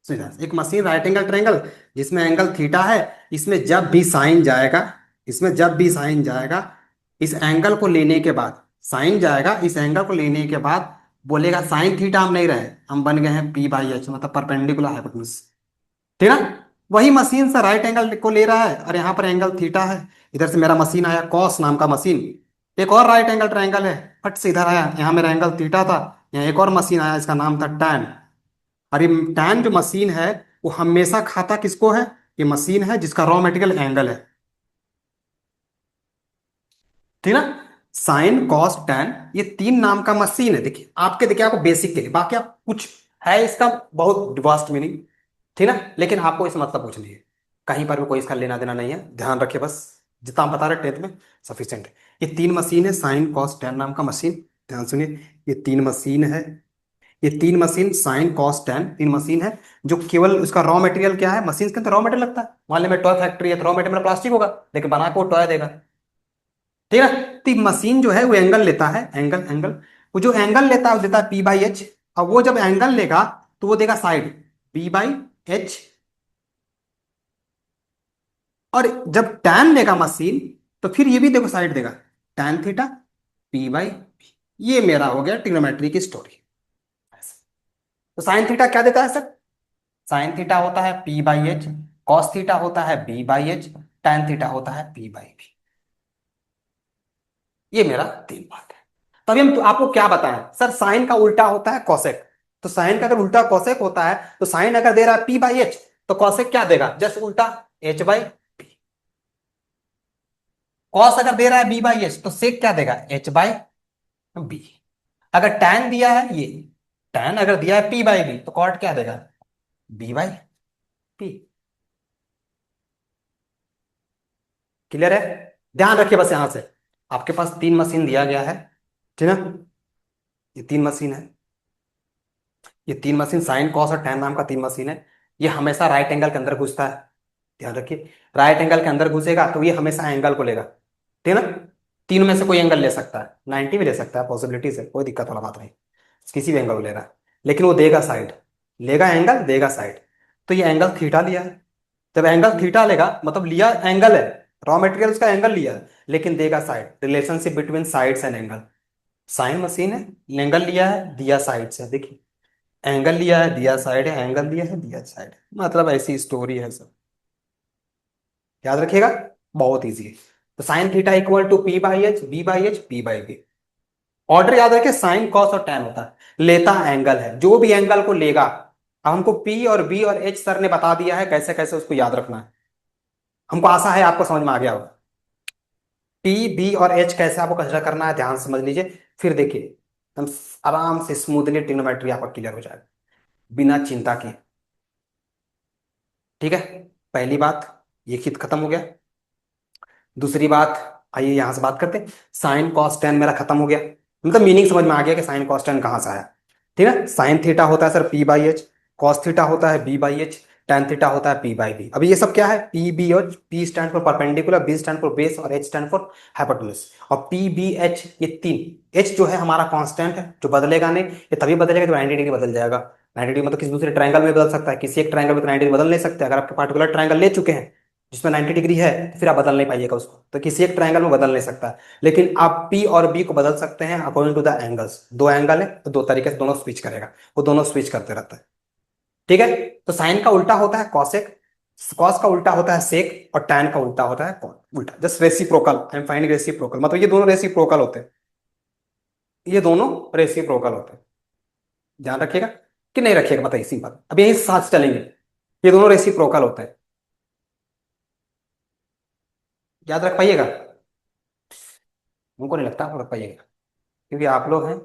सीधा एक मशीन राइट एंगल ट्रायंगल जिसमें एंगल थीटा है, इसमें जब भी साइन जाएगा, इसमें जब भी साइन जाएगा, इस एंगल को लेने के बाद साइन जाएगा, इस एंगल को लेने के बाद बोलेगा साइन थीटा हम नहीं रहे, हम बन गए हैं P/H, मतलब परपेंडिकुलर हाइपोटेन्यूज। ठीक ना, वही मशीन से राइट एंगल को ले रहा है, और यहाँ पर एंगल थीटा है, इधर से मेरा मशीन आया कॉस नाम का मशीन, एक और राइट एंगल ट्रायंगल है, फट से इधर आया, यहाँ मेरा एंगल थीटा था, यहाँ एक और मशीन आया, इसका नाम था टैन। और ये टैन जो मशीन है, वो हमेशा खाता किसको है, ये मशीन है जिसका रॉ मटेरियल एंगल है। ठीक ना, साइन कॉस टैन, ये तीन नाम का मशीन है, देखिए आपके, देखिए आपको बेसिक के लिए, बाकी आप कुछ है इसका बहुत वास्ट मीनिंग। ठीक ना, लेकिन आपको इस मतलब कुछ नहीं है, कहीं पर भी कोई इसका लेना देना नहीं है, ध्यान रखिए बस, जितना हम बता रहे टेंथ में सफिशियंट है। ये तीन मशीन है, साइन कॉस टैन नाम का मशीन, ध्यान सुनिए, ये तीन मशीन है, ये तीन मशीन साइन कॉस टैन तीन मशीन है, जो केवल उसका रॉ मटेरियल क्या है, मशीन के अंदर रॉ मटेरियल लगता है, मान ली मैं टॉय फैक्ट्री है तो रॉ मटेरियल मेरा प्लास्टिक होगा, लेकिन बना के वो टॉय देगा। ठीक है, तो मशीन जो है वो एंगल लेता है, एंगल एंगल, वो जो एंगल लेता है वो देता है P/H, और वो जब एंगल लेगा तो वो देगा साइड P/H, और जब टैन लेगा मशीन तो फिर ये भी देखो साइड देगा, टैन थीटा P/P। ये मेरा हो गया ट्रिग्नोमेट्री की स्टोरी। तो साइन थीटा क्या देता है सर, साइन थीटा होता है P/H, कॉस थीटा होता है B/H, टैन थीटा होता है P/P। ये मेरा तीन बात है। तभी हम तो आपको क्या बताएं सर, साइन का उल्टा होता है कॉसेक, तो साइन का अगर उल्टा कॉसेक होता है तो साइन अगर दे रहा है P/H, तो कॉसेक क्या देगा, जस्ट उल्टा H/P। कॉस अगर दे रहा है B/H तो सेक क्या देगा, H/B। अगर टैन दिया है ये, tan अगर दिया है p/b तो कॉट क्या देगा, b/p। क्लियर है? ध्यान रखिए बस यहां से, आपके पास तीन मशीन दिया गया है, ठीक है? ये तीन मशीन है, ये तीन मशीन साइन कॉस और tan नाम का तीन मशीन है। ये हमेशा राइट एंगल के अंदर घुसता है, ध्यान रखिए। राइट एंगल के अंदर घुसेगा तो ये हमेशा एंगल को लेगा, ठीक है ना? तीन में से कोई एंगल ले सकता है, 90 भी ले सकता है, पॉसिबिलिटीज है, कोई दिक्कत वाला बात नहीं। किसी भी एंगल को ले रहा है, लेकिन वो देगा साइड, लेगा एंगल, देगा साइड। तो ये एंगल थीटा लिया है। जब एंगल थीटा लेगा मतलब लिया एंगल है, रॉ मटेरियल उसका एंगल लिया है, लेकिन देगा side. Relationship between sides and angle. Sine machine है, एंगल लिया है, दिया साइड से, देखिए एंगल लिया है, दिया साइड है, एंगल दिया है, दिया साइड है, मतलब ऐसी स्टोरी है सब। याद रखिएगा, बहुत इजी है। तो sine theta equal to p/h, b/h, p/b। Order याद रखिए, साइन कॉस और tan होता है, लेता एंगल है, जो भी एंगल को लेगा। अब हमको p और b और h सर ने बता दिया है कैसे कैसे उसको याद रखना है। हमको आशा है आपको समझ में आ गया होगा। p b और h कैसे आपको कंसिडर करना है, ध्यान से समझ लीजिए, फिर देखिए हम आराम से स्मूथली ट्रिग्नोमेट्री आपका क्लियर हो जाएगा, बिना चिंता के। ठीक है, पहली बात ये खित खत्म हो गया। दूसरी बात, आइए यहां से बात करते हैं। साइन कॉस टेन मेरा खत्म हो गया, मतलब मीनिंग समझ में आ गया कि साइन कॉस टेन कहां से आया। ठीक है, साइन थीटा होता है सर p/h, कॉस थीटा होता है b/h, टेन थीटा होता है p/b। अब ये सब क्या है, p b और p stand for perpendicular, b stand for base और h स्टैंड फॉर हाइपोटेन्यूज। और p b h ये तीन, h जो है हमारा कांस्टेंट है जो बदलेगा नहीं, ये तभी बदलेगा जब 90 डिग्री बदल जाएगा। 90 डिग्री मतलब किसी दूसरे ट्रायंगल में बदल सकता है, किसी एक ट्रायंगल में तो 90 डिग्री बदल नहीं सकते। अगर आप पार्टिकुलर ट्रायंगल ले चुके हैं जिसमें 90 डिग्री है तो फिर आप बदल नहीं पाइएगा उसको, तो किसी एक ट्रायंगल में बदल नहीं सकता। लेकिन आप P और B को बदल सकते हैं अकॉर्डिंग टू द एंगल्स। दो एंगल है तो दो तरीके से दोनों स्विच करेगा, वो दोनों स्विच करते रहता है। ठीक है, तो साइन का उल्टा होता है कॉसेक, कॉस का उल्टा होता है सेक, और टैन का उल्टा होता है उल्टा। Just reciprocal, I am finding reciprocal, मतलब ये दोनों रेसिप्रोकल होते हैं, ये दोनों रेसिप्रोकल होते हैं। ध्यान रखिएगा कि नहीं रखिएगा, बताइए सिंपल, अब यही साथ चलेंगे। ये दोनों रेसिप्रोकल होते हैं, याद रख पाइएगा। हमको नहीं लगता आप रख पाइएगा, क्योंकि आप लोग हैं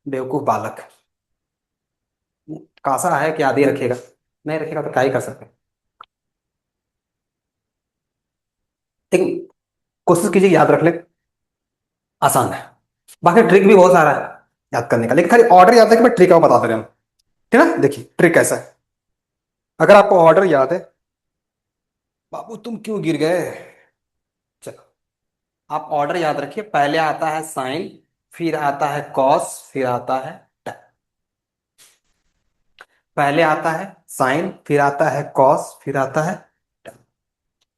बेवकूफ बालक। कासा है कि आदि रखिएगा, नहीं रखिएगा तो क्या ही कर सकते हैं। लेकिन कोशिश कीजिए याद रख ले, आसान है। बाकी ट्रिक भी बहुत सारा है याद करने का, लेकिन खाली ऑर्डर याद है कि मैं ट्रिक आपको बता दे रहे हैं। ठीक है ना, देखिए ट्रिक कैसा है। अगर आपको ऑर्डर याद है, बाबू तुम क्यों गिर गए, चलो आप ऑर्डर याद रखिए। पहले आता है साइन, फिर आता है कॉस, फिर आता है tan। पहले आता है साइन, फिर आता है कॉस, फिर आता है tan।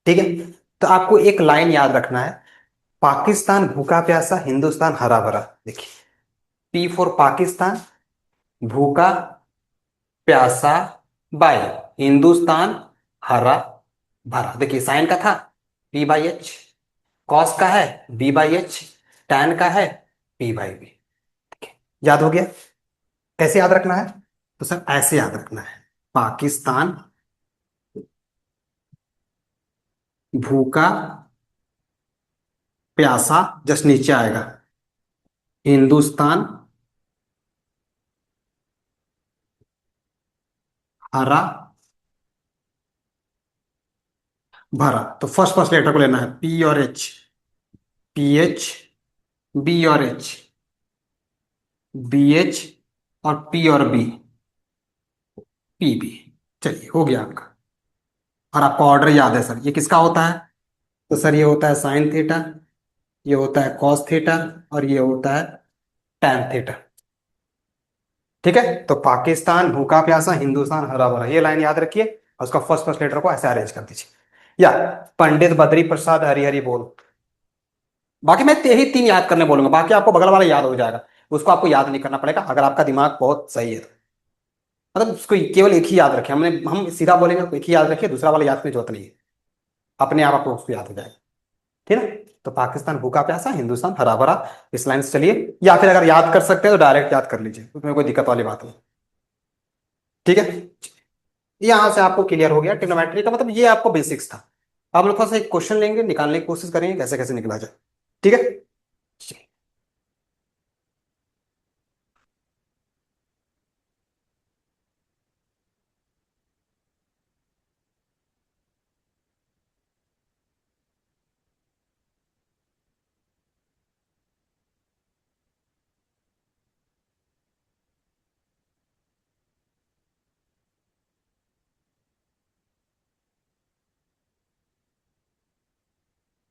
ठीक है, तो आपको एक लाइन याद रखना है, पाकिस्तान भूखा प्यासा, हिंदुस्तान हरा भरा। देखिए, P फॉर पाकिस्तान, भूखा प्यासा, बाय हिंदुस्तान हरा भरा। देखिए साइन का था p/h, कॉस का है b/h, टैन का है p/b। ठीक है, याद हो गया? कैसे याद रखना है? तो सर ऐसे याद रखना है, पाकिस्तान भूखा प्यासा, जस्ट नीचे आएगा हिंदुस्तान हरा भरा। तो फर्स्ट फर्स्ट लेटर को लेना है, p और h, ph, b और h, bh, और p और b, pb। चलिए हो गया आपका। और आपका ऑर्डर याद है सर, ये किसका होता है? तो सर ये होता है साइन थीटा, ये होता है कॉस थीटा, और ये होता है टैन थीटा। ठीक है, तो पाकिस्तान भूखा प्यासा, हिंदुस्तान हरा भरा, ये लाइन याद रखिए और उसका फर्स्ट फर्स्ट लेटर को ऐसे अरेंज कर दीजिए। या पंडित बद्री प्रसाद हरि हरि बोल। बाकी मैं यही तीन याद करने बोलूंगा, बाकी आपको बगल वाला याद हो जाएगा, उसको आपको याद नहीं करना पड़ेगा अगर आपका दिमाग बहुत सही है तो। मतलब उसको केवल एक ही याद रखें, हम सीधा बोलेंगे एक ही याद रखिए, दूसरा वाला याद की जरूरत नहीं है, अपने आप आपको उसको याद हो जाएगा। ठीक है, तो पाकिस्तान भूखा प्यासा, हिंदुस्तान हरा भरा, इस लाइन से चलिए। या फिर अगर याद कर सकते हैं तो डायरेक्ट याद कर लीजिए, उसमें कोई दिक्कत वाली बात नहीं। ठीक है, यहां से आपको क्लियर हो गया ट्रिग्नोमेट्री का, मतलब ये आपको बेसिक्स था। अब लोग थोड़ा सा एक क्वेश्चन लेंगे, निकालने की कोशिश करेंगे कैसे कैसे निकला जाए। ठीक है।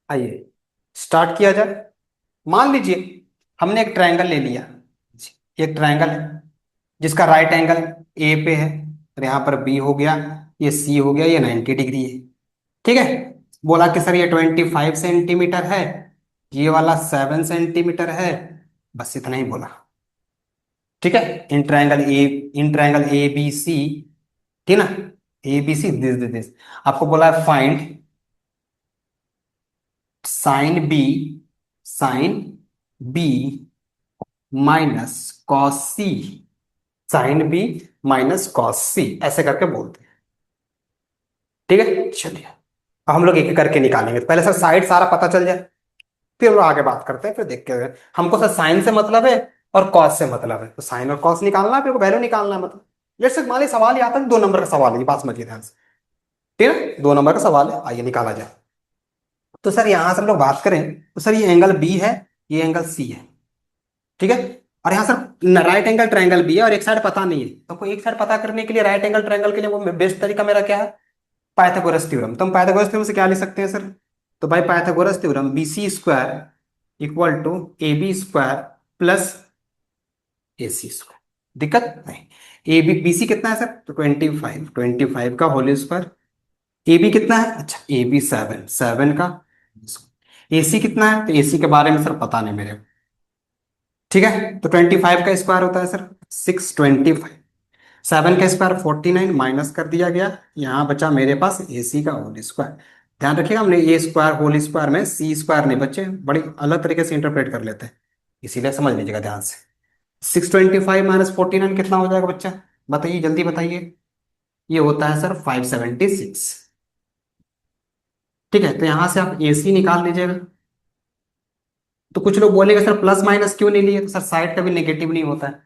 आइए स्टार्ट किया जाए। मान लीजिए हमने एक ट्रायंगल ले लिया। एक ट्रायंगल है जिसका राइट एंगल ए पे है, और यहाँ पर बी हो गया, ये सी हो गया, ये 90 डिग्री है। ठीक है। बोला कि सर ये 25 सेंटीमीटर है, ये वाला 7 सेंटीमीटर है। बस इतना ही बोला। ठीक है। इन ट्रायंगल ए बी सी, ठीक ना, ए बी सी, दिस आपको बोला है find sine B, sine B minus cos C, sine B minus cos C, ऐसे करके बोलते हैं। ठीक है, चलिए अब हम लोग एक एक करके निकालेंगे। तो पहले सर साइड सारा पता चल जाए, फिर वो आगे बात करते हैं, फिर देखते हैं। हमको सर साइन से मतलब है और कॉस से मतलब है, तो साइन और कॉस निकालना है, फिर वैल्यू निकालना है। मतलब जैसे मान लीजिए सवाल ही आता है, 2 नंबर का सवाल है, ये बात समझिए ध्यान से। ठीक है, 2 नंबर का सवाल है, आइए निकाला जाए। तो सर यहां से हम लोग बात करें तो सर ये एंगल बी है, ये एंगल सी है। ठीक है। और यहाँ सर राइट एंगल ट्रायंगल भी है और एक साइड पता नहीं है, तो हमको एक साइड पता करने के लिए राइट एंगल ट्रायंगल के लिए वो बेस्ट तरीका मेरा क्या है, पाइथागोरस थ्योरम। तो हम पाइथागोरस थ्योरम से क्या लिख सकते हैं सर? तो भाई Pythagoras theorem B C square equal to A B square plus A C square. दिक्कत नहीं। ए बी बी सी कितना है सर? तो 25, 25 का होल स्क्वायर। ए बी कितना है? अच्छा ए बी 7, 7 का। ए सी कितना है? तो ए सी के बारे में सर पता नहीं मेरे को। ठीक है, तो 25 का स्क्वायर होता है सर 625, 7 का स्क्वायर 49, माइनस कर दिया गया, यहाँ बचा मेरे पास ए सी का होल स्क्वायर। ध्यान रखिएगा, हमने ए स्क्वायर होल स्क्वायर में सी स्क्वायर नहीं, बच्चे बड़ी अलग तरीके से इंटरप्रेट कर लेते हैं, इसीलिए समझ लीजिएगा ध्यान से। 625 - 49 कितना हो जाएगा बच्चा? बताइए जल्दी बताइए। ये होता है सर 576। ठीक है, तो यहां से आप ए सी निकाल लीजिएगा। तो कुछ लोग बोलेंगे सर प्लस माइनस क्यों नहीं लिए? तो सर साइड का भी नेगेटिव नहीं होता है,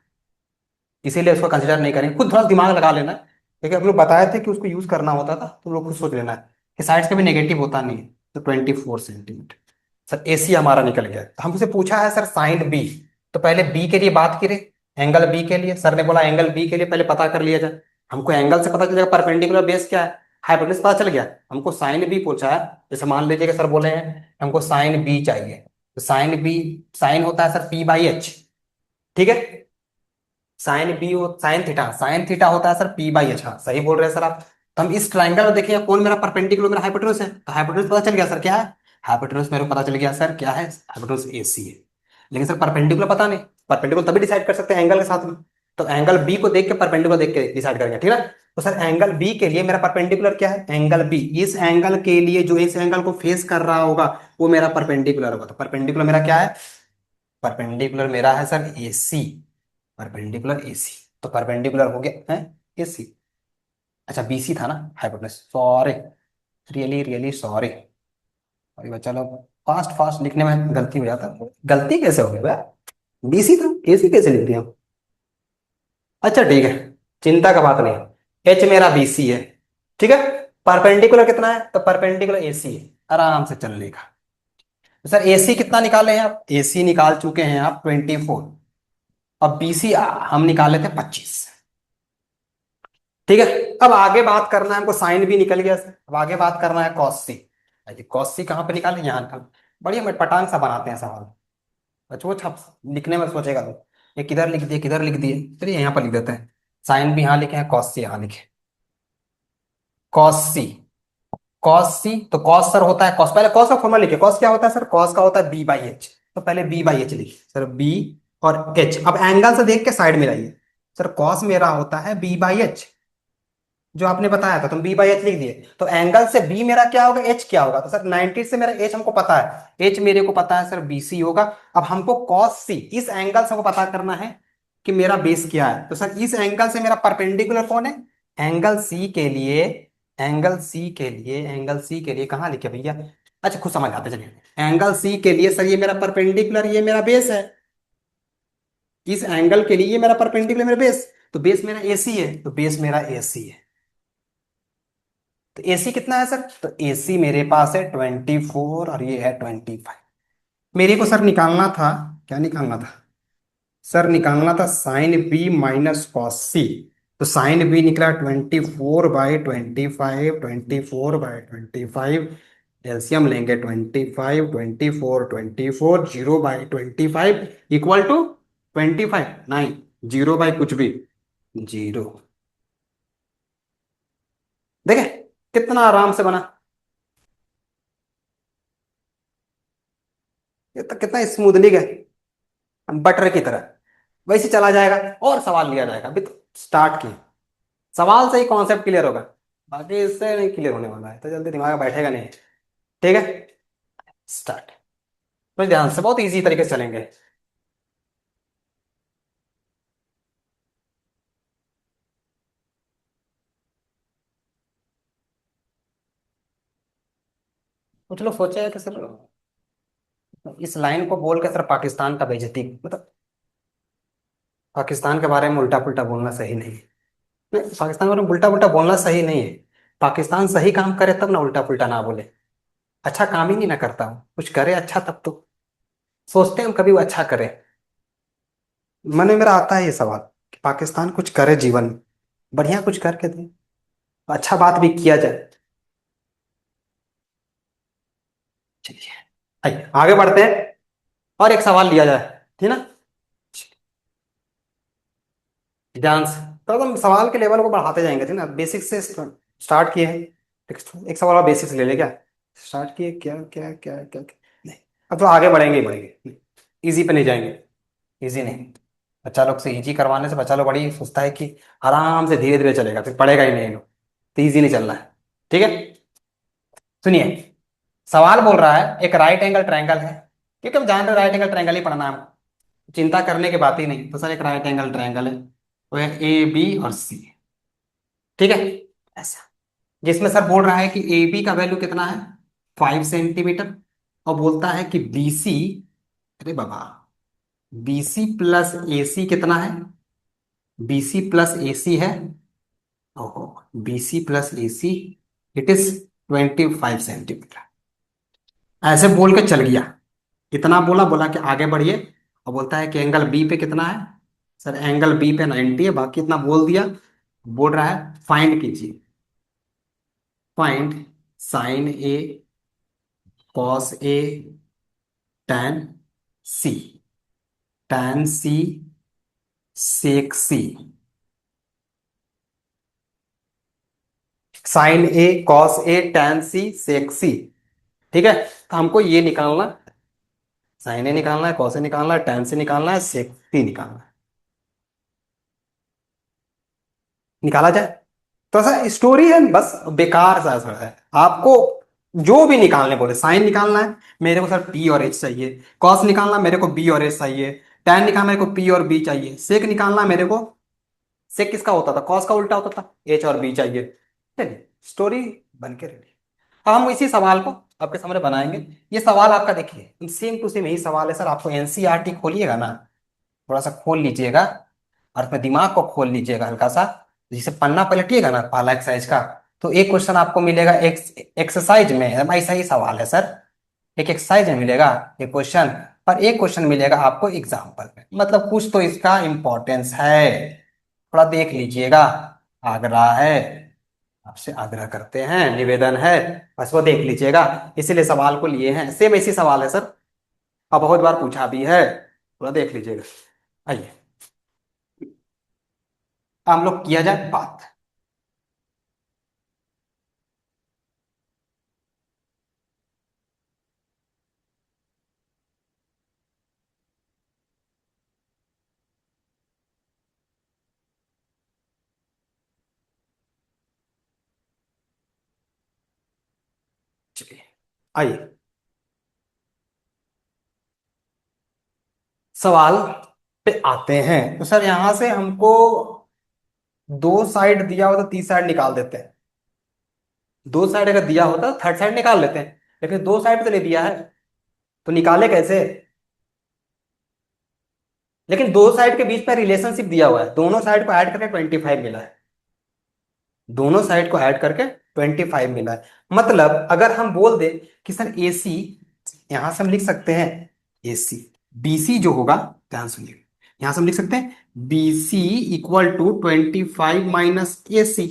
इसीलिए उसको कंसिडर नहीं करेंगे। खुद थोड़ा दिमाग लगा लेना है, क्योंकि हम लोग बताए थे कि उसको यूज करना होता था, तो लोग खुद सोच लेना है कि साइड्स का भी नेगेटिव होता नहीं है। तो 24 सेंटीमीटर सर एसी हमारा निकल गया। तो हमसे पूछा है सर साइन बी, तो पहले बी के लिए बात करें। एंगल बी के लिए सर ने बोला एंगल बी के लिए पहले पता कर लिया जाए। हमको एंगल से पता चल जाएगा परपेंडिकुलर बेस क्या है, हाइपोटेन्यूज पता चल गया। हमको साइन बी पूछा है, जैसे मान लीजिए कि सर बोले हैं हमको साइन बी चाहिए, तो साइन बी, साइन होता है सर पी बाई एच। ठीक है, साइन बी हो साइन थीटा, साइन थीटा होता है सर पी बाई एच। हाँ सही बोल रहे हैं सर आप। तो हम इस ट्राइंगल में देखिए कौन मेरा परपेंडिकुलर, मेरा हाइपोटेन्यूज है, तो हाइपोटेन्यूज पता चल गया सर क्या है। हाइपोटेन्यूज मेरे को पता चल गया सर क्या है, हाइपोटेन्यूज ए सी है। लेकिन सर परपेंडिकुलर पता नहीं, परपेंडिकुलर तभी डिसाइड कर सकते हैं एंगल के साथ में। तो एंगल बी को देख के परपेंडिकुलर देख के डिसाइड करेंगे, ठीक है। तो सर एंगल बी के लिए मेरा परपेंडिकुलर क्या है? Angle B. इस एंगल के लिए जो इस एंगल को फेस कर रहा होगा वो मेरा परपेंडिकुलर होगा। तो परपेंडिकुलर मेरा क्या है? परपेंडिकुलर मेरा है सर ए सी, परपेंडिकुलर एसी। तो परपेंडिकुलर हो गया है एसी। अच्छा बीसी था ना hypotenuse, sorry, really really sorry. अरे बच्चा लोग फास्ट फास्ट लिखने में गलती हो जाता है। गलती कैसे हो गई भाई? बीसी था, एसी कैसे लिख दिया? अच्छा ठीक है, चिंता का बात नहीं, एच मेरा बीसी है। ठीक है, परपेंडिकुलर कितना है? तो परपेंडिकुलर एसी है, आराम से चल लेगा। तो सर एसी कितना निकाले हैं आप? एसी निकाल चुके हैं आप 24, अब बीसी हम निकाले थे 25। ठीक है, अब आगे बात करना है हमको, साइन भी निकल गया सर, अब आगे बात करना है कॉस सी। अरे कॉस सी कहाँ पे निकाले? यहाँ निकाल। बढ़िया मैं पटांग सा बनाते हैं सवाल, बच्चों वो छप लिखने में सोचेगा तो ये किधर लिख दिए किधर लिख दिए, चलिए यहाँ पर लिख देते हैं। साइन भी यहाँ लिखे हैं, कॉस सी यहाँ लिखे। कॉस सी, कॉस सी तो कॉस सर होता है कॉस, पहले कॉस का फॉर्मूला लिखे। कॉस क्या होता है सर? कॉस का होता है बी बाई एच। तो पहले बी बाई एच लिखिए सर, बी और एच। अब एंगल से देख के साइड मिलाइए। सर कॉस मेरा होता है बी बाई एच, जो आपने बताया था, तुम बी बाई एच लिख दिए। तो एंगल से बी मेरा क्या होगा, एच क्या होगा? तो सर 90 से मेरा एच हमको पता है, एच मेरे को पता है सर बीसी होगा। अब हमको कॉस सी, इस एंगल से हमको पता करना है कि मेरा बेस क्या है। तो सर इस एंगल से मेरा परपेंडिकुलर कौन है? एंगल सी के लिए, एंगल सी के लिए, एंगल सी के लिए कहाँ लिखे भैया? अच्छा खुद समझ आते चलिए। एंगल सी के लिए सर ये मेरा परपेंडिकुलर, ये मेरा बेस है। इस एंगल के लिए ये मेरा परपेंडिकुलर, मेरा बेस, तो बेस मेरा एसी है, तो बेस मेरा एसी है। तो एसी कितना है सर? तो एसी मेरे पास है 24 और ये है 25। मेरे को सर निकालना था, क्या निकालना था सर? निकालना था साइन बी माइनस कॉस सी। तो साइन बी निकला 24/25, 24/25, एलसीएम लेंगे 25, 24, 24, 0/25 इक्वल टू 25, नहीं, 0 बाई कुछ भी, 0। देखे कितना आराम से बना, ये तो कितना स्मूथली गए, बटर की तरह वैसे चला जाएगा। और सवाल लिया जाएगा, अभी तो स्टार्ट किए, सवाल से ही कॉन्सेप्ट क्लियर होगा, बाकी इससे नहीं क्लियर होने वाला है, तो जल्दी दिमाग में बैठेगा नहीं। ठीक है, स्टार्ट। तो ध्यान से, बहुत इजी तरीके से चलेंगे। कुछ लोग सोचे कि सर इस लाइन को बोल के सर पाकिस्तान का बेइज्जती, मतलब पाकिस्तान के बारे में उल्टा पुल्टा बोलना सही नहीं है। नहीं, पाकिस्तान के बारे में उल्टा पुल्टा बोलना सही नहीं है। पाकिस्तान सही काम करे तब ना उल्टा पुल्टा ना बोले। अच्छा काम ही नहीं ना करता हूँ, कुछ करे अच्छा तब तो सोचते हैं हम कभी वो अच्छा करे। मन में मेरा आता है ये सवाल कि पाकिस्तान कुछ करे जीवन में, बढ़िया कुछ करके दे, अच्छा बात भी किया जाए। चलिए, आइए आगे बढ़ते हैं, और एक सवाल लिया जाए, ठीक ना। ध्यान से, तो हम सवाल के लेवल को बढ़ाते जाएंगे, ठीक ना, बेसिक से स्टार्ट किए हैं। एक सवाल और बेसिक से ले ले क्या, स्टार्ट किए क्या क्या क्या क्या, क्या? नहीं, अब तो आगे बढ़ेंगे ही बढ़ेंगे, इजी पे नहीं जाएंगे। इजी नहीं, बच्चा लोग से इजी करवाने से बच्चा लोग बड़ी सोचता है कि आराम से धीरे धीरे चलेगा, फिर पढ़ेगा ही नहीं लोग, तो इजी नहीं चलना है। ठीक है, सुनिए, सवाल बोल रहा है एक राइट एंगल ट्रायंगल है, क्योंकि हम जान रहे राइट एंगल ट्रायंगल ही पढ़ना है, चिंता करने की बात ही नहीं। तो सर एक राइट एंगल ट्रायंगल है, वो है ए बी और सी, ठीक है, ऐसा, जिसमें सर बोल रहा है कि ए बी का वैल्यू कितना है, 5 सेंटीमीटर, और बोलता है कि बी सी, अरे बाबा, बी सी प्लस ए सी कितना है, B C plus A C है, ओहो, B C plus A C, it is 25 centimetre. ऐसे बोल के चल गया, इतना बोला, बोला कि आगे बढ़िए, और बोलता है कि एंगल बी पे कितना है, सर एंगल बी पे 90 है, बाकी इतना बोल दिया। बोल रहा है फाइंड कीजिए, find sign A, cos A, tan C, tan C, sec C, sign A, cos A, tan सी, सेक सी, ठीक है। तो हमको ये निकालना, साइन ए निकालना है, कॉस ए निकालना है, tan सी निकालना है, सेक सी निकालना है, निकाला जाए। तो ऐसा स्टोरी है बस, बेकार सा ऐसा है आपको। जो भी निकालने बोले, साइन निकालना है मेरे को सर पी और एच चाहिए, कॉस निकालना मेरे को बी और एच चाहिए, टैन निकालना मेरे को पी और बी चाहिए, सेक निकालना मेरे को, सेक किसका होता था, कॉस का उल्टा होता था, एच और बी चाहिए। चलिए, स्टोरी बन के रेडी। अब हम इसी सवाल को आपके सामने बनाएंगे। ये सवाल आपका देखिए सेम टू सेम यही सवाल है सर, आपको एनसीईआरटी खोलिएगा ना, थोड़ा सा खोल लीजिएगा, और अपने दिमाग को खोल लीजिएगा हल्का सा, जिसे पन्ना पलटिएगा ना पहला एक्सरसाइज का, तो एक क्वेश्चन आपको मिलेगा एक्सरसाइज में, ऐसा ही सवाल है सर, एक एक्सरसाइज में मिलेगा एक क्वेश्चन, और एक क्वेश्चन मिलेगा आपको एग्जाम्पल में, मतलब कुछ तो इसका इंपॉर्टेंस है, थोड़ा देख लीजिएगा। आग्रह है, आपसे आग्रह करते हैं, निवेदन है, बस वो देख लीजिएगा, इसीलिए सवाल को लिए हैं, सेम ऐसी सवाल है सर, और बहुत बार पूछा भी है, थोड़ा देख लीजिएगा। आइए हम लोग किया जाए बात। चलिए, आइए सवाल पे आते हैं। तो सर यहां से हमको दो साइड दिया होता, तीस साइड निकाल देते हैं, दो साइड अगर दिया होता थर्ड साइड निकाल लेते हैं, लेकिन दो साइड तो नहीं दिया है, तो निकाले कैसे। लेकिन दो साइड के बीच में रिलेशनशिप दिया हुआ है, दोनों साइड को ऐड करके 25 मिला है, दोनों साइड को ऐड करके 25 मिला है। मतलब अगर हम बोल दे कि सर ए सी, यहां से हम लिख सकते हैं ए सी, बी सी जो होगा, ध्यान सुनिए, यहां से हम लिख सकते हैं B C equal to 25 minus A C,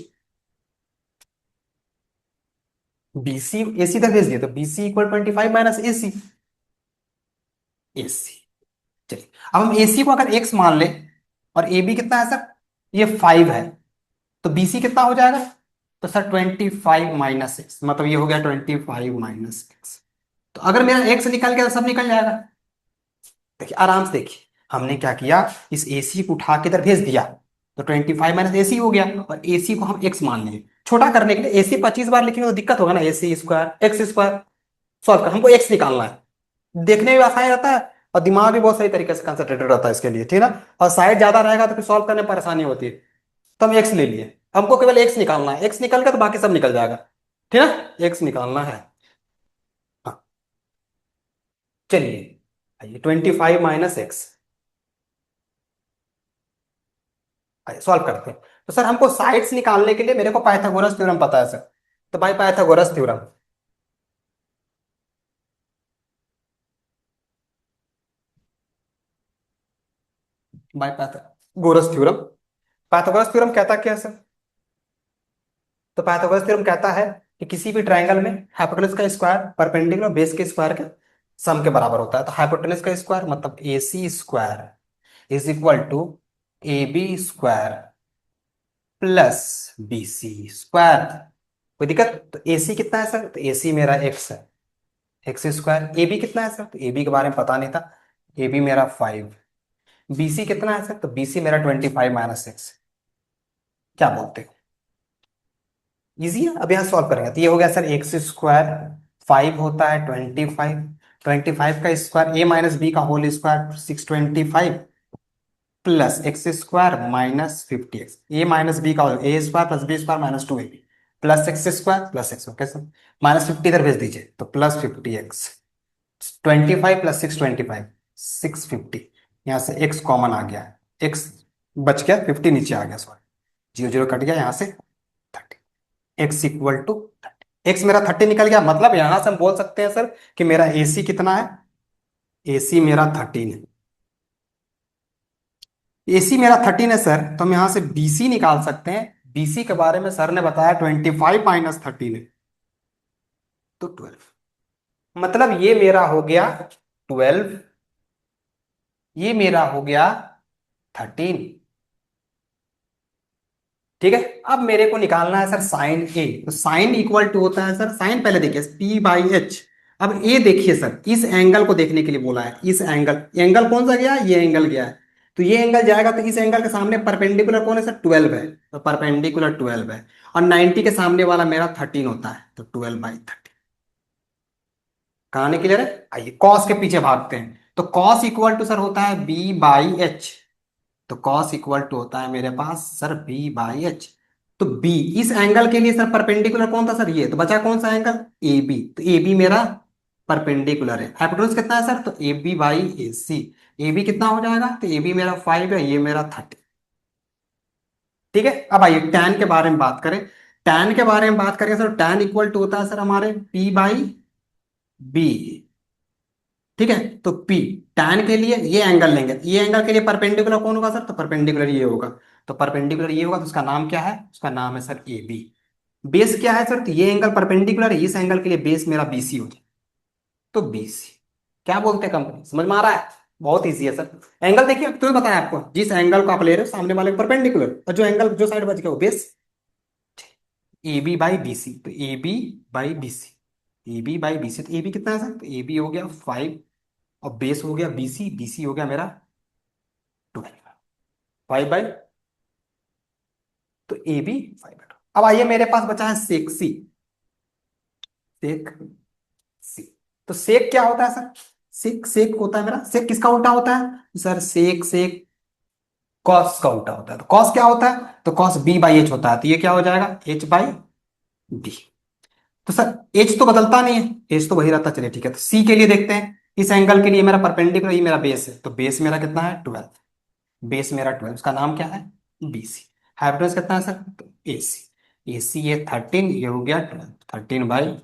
BC AC तक भेज दिया, तो बीसी इक्वल 25 - एसी। एसी, चलिए अब हम एसी को अगर एक्स मान लें, और ए बी कितना है सर, ये 5 है, तो बीसी कितना हो जाएगा, तो सर 25 - एक्स, मतलब ये हो गया 25 - एक्स। तो अगर मेरा एक्स निकल गया तो सब निकल जाएगा। देखिए आराम से देखिए, हमने क्या किया, इस एसी को उठा के इधर भेज दिया, तो 25 - एसी हो गया, और एसी को हम एक्स मान लेंगे। छोटा करने के लिए एसी 25 बार लिखेंगे तो दिक्कत होगा ना, AC square x square, solve कर, हमको एक्स निकालना है। देखने में भी आसान रहता है, और दिमाग भी बहुत सही तरीके से कंसंट्रेटेड रहता है इसके लिए, ठीक है ना। और साइड ज्यादा रहेगा तो फिर सॉल्व करने में परेशानी होती है। तो हम एक्स ले लिए, हमको केवल एक्स निकालना है, एक्स निकल गया तो बाकी सब निकल जाएगा, ठीक है ना, एक्स निकालना है। हाँ, चलिए आइए 25 - एक्स, सॉल्व करते हैं। तो सर हमको साइड्स निकालने के लिए मेरे को पाइथागोरस थ्योरम पता है सर, तो भाई Pythagoras theorem, by Pythagoras theorem. Pythagoras theorem कहता क्या है सर, तो पाइथागोरस थ्योरम कहता है कि किसी भी ट्रायंगल में हाइपोटेनस का स्क्वायर परपेंडिकुलर बेस के स्क्वायर के सम के बराबर होता है। तो हाइपोटेनस का स्क्वायर मतलब A C square is equal to A B square plus B C square. कोई दिक्कत, तो ए सी कितना है सर, तो ए सी मेरा एक्स है, एक्स स्क्वायर। ए बी कितना है सर, तो ए बी के बारे में पता नहीं था, ए बी मेरा 5। बी सी कितना है सर, तो बी सी मेरा 25 - 6। क्या बोलते हो, इजी है। अब यहाँ सॉल्व करेंगे तो ये हो गया सर एक्स स्क्वायर, 5 होता है 25, 25 का स्क्वायर ए माइनस बी का whole square 625, plus X square minus 50 X, A minus B का whole A square plus B square minus 2ab, plus X square plus X, कैसे -50 इधर भेज दीजिए, तो +50 एक्स, 25 + 6 25, 650, यहाँ से एक्स कॉमन आ गया, एक्स बच गया, 50 नीचे आ गया, सॉरी 0 0 कट गया यहाँ से, 30, एक्स इक्वल टू 30। एक्स मेरा 30 निकल गया, मतलब यहां से हम बोल सकते हैं सर कि मेरा एसी कितना है, एसी मेरा 13 है। एसी मेरा 13 है सर, तो हम यहां से बीसी निकाल सकते हैं। बीसी के बारे में सर ने बताया 25 - 13 है, तो 12, मतलब ये मेरा हो गया 12, ये मेरा हो गया 13, ठीक है। अब मेरे को निकालना है सर साइन ए, तो साइन इक्वल टू होता है सर, साइन पहले देखिए P/H। अब ए देखिए सर, इस एंगल को देखने के लिए बोला है, इस एंगल, एंगल कौन सा गया, ये एंगल गया है, तो ये एंगल जाएगा, तो इस एंगल के सामने परपेंडिकुलर कौन है सर, 12 है, तो परपेंडिकुलर 12 है, और 90 के सामने वाला मेरा 13 होता है, तो 12/13। कहां क्लियर है, आइए कॉस के पीछे भागते हैं, तो कॉस इक्वल टू सर होता है B/H, तो कॉस इक्वल टू होता है मेरे पास सर B/H। तो बी, इस एंगल के लिए सर परपेंडिकुलर कौन था सर, ये तो बचा कौन सा एंगल, ए बी, तो ए बी मेरा परपेंडिकुलर है। हाइपोटेन्यूज कितना है सर, तो A B by A C, A B कितना हो जाएगा, तो ए बी मेरा 5 है, ये मेरा 30, ठीक है। अब आइए टैन के बारे में बात करें, टैन के बारे में बात करें सर, टैन इक्वल टू होता है सर हमारे P/B, ठीक है। तो P, टैन के लिए ये एंगल लेंगे, ये एंगल के लिए परपेंडिकुलर कौन होगा सर, तो परपेंडिकुलर ये होगा, तो परपेंडिकुलर ये होगा, तो उसका नाम क्या है, उसका नाम है सर ए बी। बेस क्या है सर, तो ये एंगल परपेंडिकुलर है, इस एंगल के लिए बेस मेरा बीसी हो जाए, तो बीसी। क्या बोलते हैं कंपनी, समझ में आ रहा है, बहुत ईजी है सर। एंगल देखिए, अब तुम्हें बताया आपको, जिस एंगल को आप ले रहे हो सामने वाले परपेंडिकुलर, और जो एंगल जो साइड बच गया वो base, A B by B C, तो A B by B C, A B by B C, तो ए बी कितना है सर, तो ए बी हो गया 5, और बेस हो गया बीसी, बीसी हो गया मेरा 12, 5/, तो ए बी 5/2। अब आइए मेरे पास बचा है सेक सी, सेक सी, तो सेक क्या होता है सर, सेक सेक होता है मेरा, सेक किसका उल्टा होता है सर, सेक सेक कॉस का उल्टा होता है, तो कॉस क्या होता है, तो कॉस B/H होता है, तो ये क्या हो जाएगा H/D। तो सर एच तो बदलता नहीं है, एच तो वही रहता, चलिए ठीक है। तो सी के लिए देखते हैं, इस एंगल के लिए मेरा परपेंडिकुलर, ये मेरा बेस है, तो बेस मेरा कितना है 12, बेस मेरा 12, उसका नाम क्या है BC। हाइपोटेन्यूज कितना है सर, तो AC, AC ये 13, ये हो गया 12, 13/,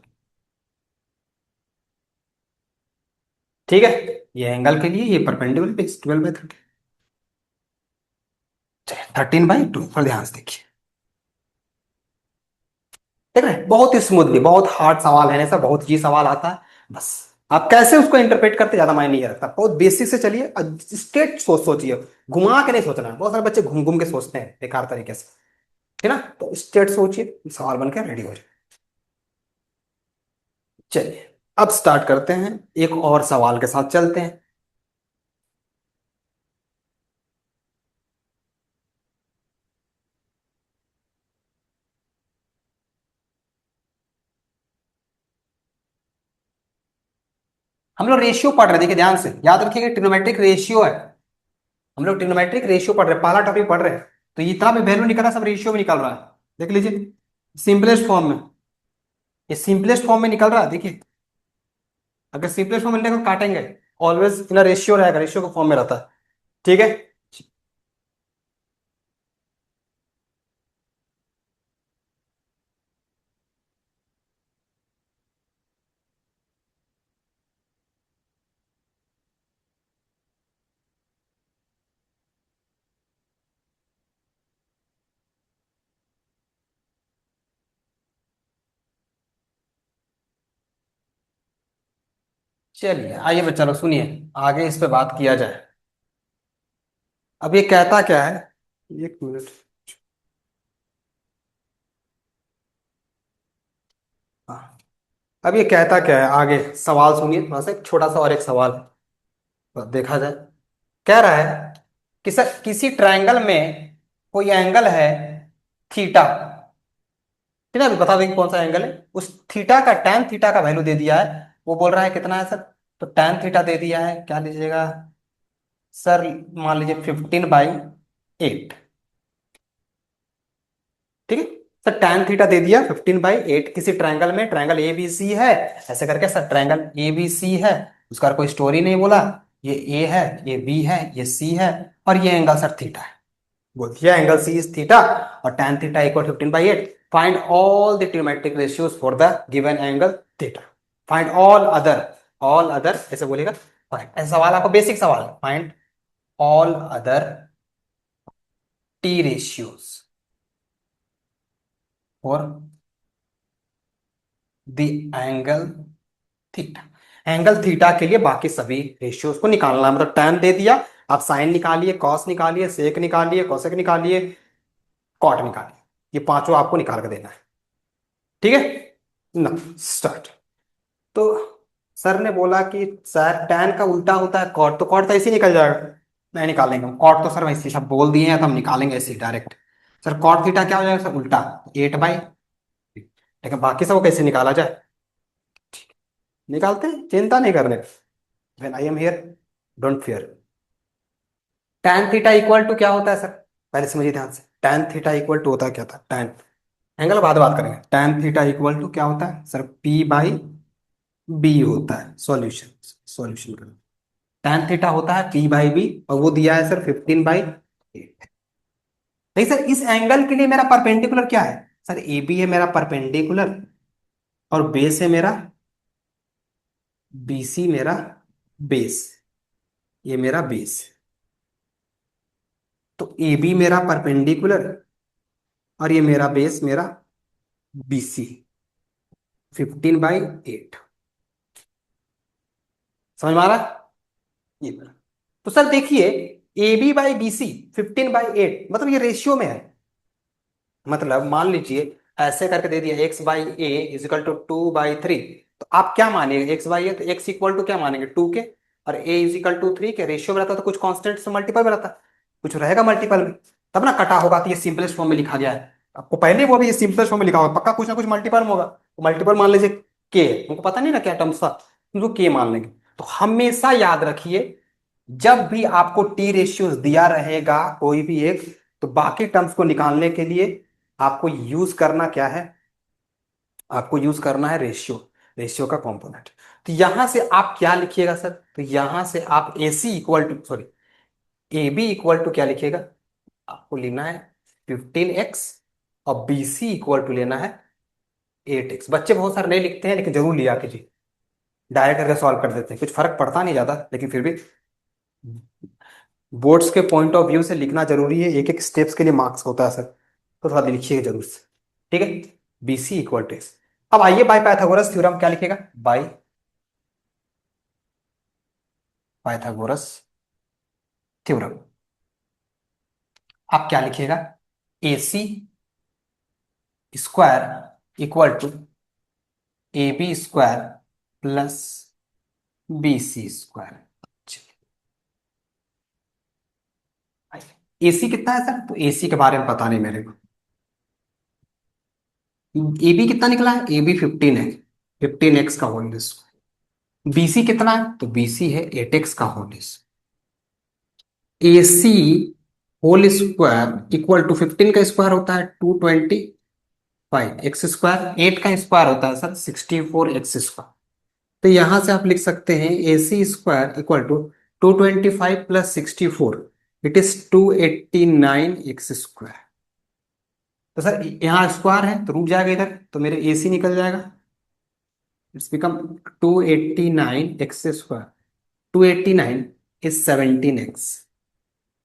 ठीक है। ये एंगल के लिए ये परपेंडिकुलर बेस 12/13, 13/2, पर ध्यान से देखिए, देख रहे हैं, बहुत ही स्मूथली, बहुत हार्ड सवाल है ऐसा, बहुत ही सवाल आता है। बस आप कैसे उसको इंटरप्रेट करते ज्यादा मायने नहीं रखता, बहुत बेसिक से चलिए, स्ट्रेट सोचिए, घुमा के नहीं सोचना है। बहुत सारे बच्चे घूम घूम के सोचते हैं बेकार तरीके से, है ना। तो स्ट्रेट सोचिए, सवाल बन के रेडी हो जाए। चलिए अब स्टार्ट करते हैं, एक और सवाल के साथ चलते हैं। हम लोग रेशियो पढ़ रहे हैं, देखिए ध्यान से याद रखिएगा, ट्रिग्नोमेट्रिक रेशियो है। हम लोग ट्रिग्नोमेट्रिक रेशियो पढ़ रहे हैं, पहला टॉपिक पढ़ रहे हैं। तो इतना भी वैल्यू निकल रहा है, सब रेशियो में निकल रहा है। देख लीजिए, सिंपलेस्ट फॉर्म में, ये सिंपलेस्ट फॉर्म में निकल रहा है, देखिए। अगर सिंपलेस्ट फॉर्म मिलने को काटेंगे, ऑलवेज इन रेशियो रहेगा, रेशियो के फॉर्म में रहता है। ठीक है। चलिए आइए बच्चा लोग सुनिए, आगे इस पे बात किया जाए। अब ये कहता क्या है, एक मिनट। हाँ, अब ये कहता क्या है, आगे सवाल सुनिए थोड़ा सा, एक छोटा सा और एक सवाल तो देखा जाए। कह रहा है कि सर किसी ट्रायंगल में कोई एंगल है थीटा, ठीक है, अभी बता देंगे कौन सा एंगल है। उस थीटा का, टैन थीटा का वैल्यू दे दिया है, वो बोल रहा है कितना है सर। तो टैन थीटा दे दिया है, क्या लीजिएगा सर, मान लीजिए 15/8। ठीक है सर, टैन थीटा दे दिया 15/8 किसी ट्रायंगल में, ट्रायंगल ए बी सी है। ऐसे करके sir triangle A B C है, उसका कोई स्टोरी नहीं बोला। ये ए है, ये बी है, ये सी है, और ये एंगल सर थीटा है। बोल दिया एंगल सी इज थीटा, और tan theta equal 15/8। Find all the trigonometric ratios for the given angle theta. Find all other ऐसे बोलेगा। ऐसा सवाल आपको बेसिक सवाल, find all other T ratios for the angle theta. Angle theta के लिए बाकी सभी रेशियोज को निकालना है। मतलब tan दे दिया, आप साइन निकालिए, कॉस निकालिए, सेक निकालिए, कोसेक निकालिए, कॉट निकालिए, ये पांचों आपको निकाल के देना है। ठीक है ना, स्टार्ट। तो सर ने बोला कि सर tan का उल्टा होता है कॉट, तो कॉट तो ऐसे ही निकल जाएगा। नहीं निकालेंगे हम कॉट, तो सर वैसे सब बोल दिए हैं तो हम निकालेंगे ऐसे डायरेक्ट। सर कॉट थीटा क्या हो जाएगा सर, उल्टा 8/, लेकिन बाकी सब कैसे निकाला जाए, निकालते हैं, चिंता नहीं करने। When I am here, don't fear. tan theta equal to क्या होता है सर, पहले समझिए ध्यान से। tan थीटा इक्वल टू होता है, क्या था tan, एंगल बाद बात करेंगे। tan थीटा इक्वल टू क्या होता है सर, P/B होता है। सॉल्यूशन, सॉल्यूशन करें। tan थीटा होता है P/B, और वो दिया है सर 15/8। नहीं सर, इस एंगल के लिए मेरा परपेंडिकुलर क्या है सर, ए बी है मेरा परपेंडिकुलर, और बेस है मेरा बी सी, मेरा बेस, ये मेरा बेस। तो ए बी मेरा परपेंडिकुलर, और ये मेरा बेस, मेरा बी सी, 15/8। समझ में आ रहा, ये मेरा। तो सर देखिए, A B by B C 15/8, मतलब ये रेशियो में है। मतलब मान लीजिए ऐसे करके दे दिया, x/a इजिकल टू 2/3। तो आप क्या मानेंगे, x/a तो x इक्वल टू क्या मानेंगे 2 के, और a इजिकल टू 3 के। रेशियो में रहता तो कुछ कांस्टेंट से मल्टीपल में रहता, कुछ रहेगा मल्टीपल में, तब ना कटा होगा। तो ये सिंपलेस्ट फॉर्म में लिखा गया है, आपको पहले वो भी ये सिंपलेस्ट फॉर्म में लिखा होगा, पक्का कुछ ना कुछ मल्टीपल में होगा। तो मल्टीपल मान लीजिए के, हमको पता नहीं ना क्या टर्म्स था, तो के मान लेंगे। तो हमेशा याद रखिए, जब भी आपको टी रेशियोज दिया रहेगा कोई भी एक, तो बाकी टर्म्स को निकालने के लिए आपको यूज करना क्या है, आपको यूज करना है रेशियो, रेशियो का कंपोनेंट। तो यहां से आप क्या लिखिएगा सर, तो यहां से आप A C equal to, sorry, A B equal to क्या लिखिएगा, आपको लेना है 15x, और बी सी इक्वल टू लेना है 8x। बच्चे बहुत सारे नहीं लिखते हैं, लेकिन जरूर लिया कीजिए, डायरेक्ट करके सॉल्व कर देते हैं, कुछ फर्क पड़ता नहीं ज्यादा, लेकिन फिर भी बोर्ड्स के पॉइंट ऑफ व्यू से लिखना जरूरी है, एक एक स्टेप्स के लिए मार्क्स होता है सर, तो थोड़ा लिखिएगा जरूर से। ठीक है, B C equal to X. अब आइए बाय पाइथागोरस थ्योरम क्या लिखेगा, बाय पाइथागोरस थ्योरम आप क्या लिखिएगा, A C square equal to A B square plus B C square. AC कितना है सर, तो एसी के बारे में पता नहीं मेरे को। ए बी कितना निकला है, ए बी 15 है, 15x का होल स्क्वायर। बीसी कितना है, तो बीसी है 8x का whole square. A C whole square equal to 15 का स्क्वायर होता है 225 एक्स स्क्वायर, 8 का स्क्वायर होता है सर 64 एक्स स्क्वायर। तो यहां से आप लिख सकते हैं A C square equal to 225 प्लस 64, इट इज 289 एक्स स्क्वायर। तो सर यहाँ स्क्वायर है तो रूट जाएगा इधर, तो मेरे ए सी निकल जाएगा, it's become 289 X square. 289 is 17x।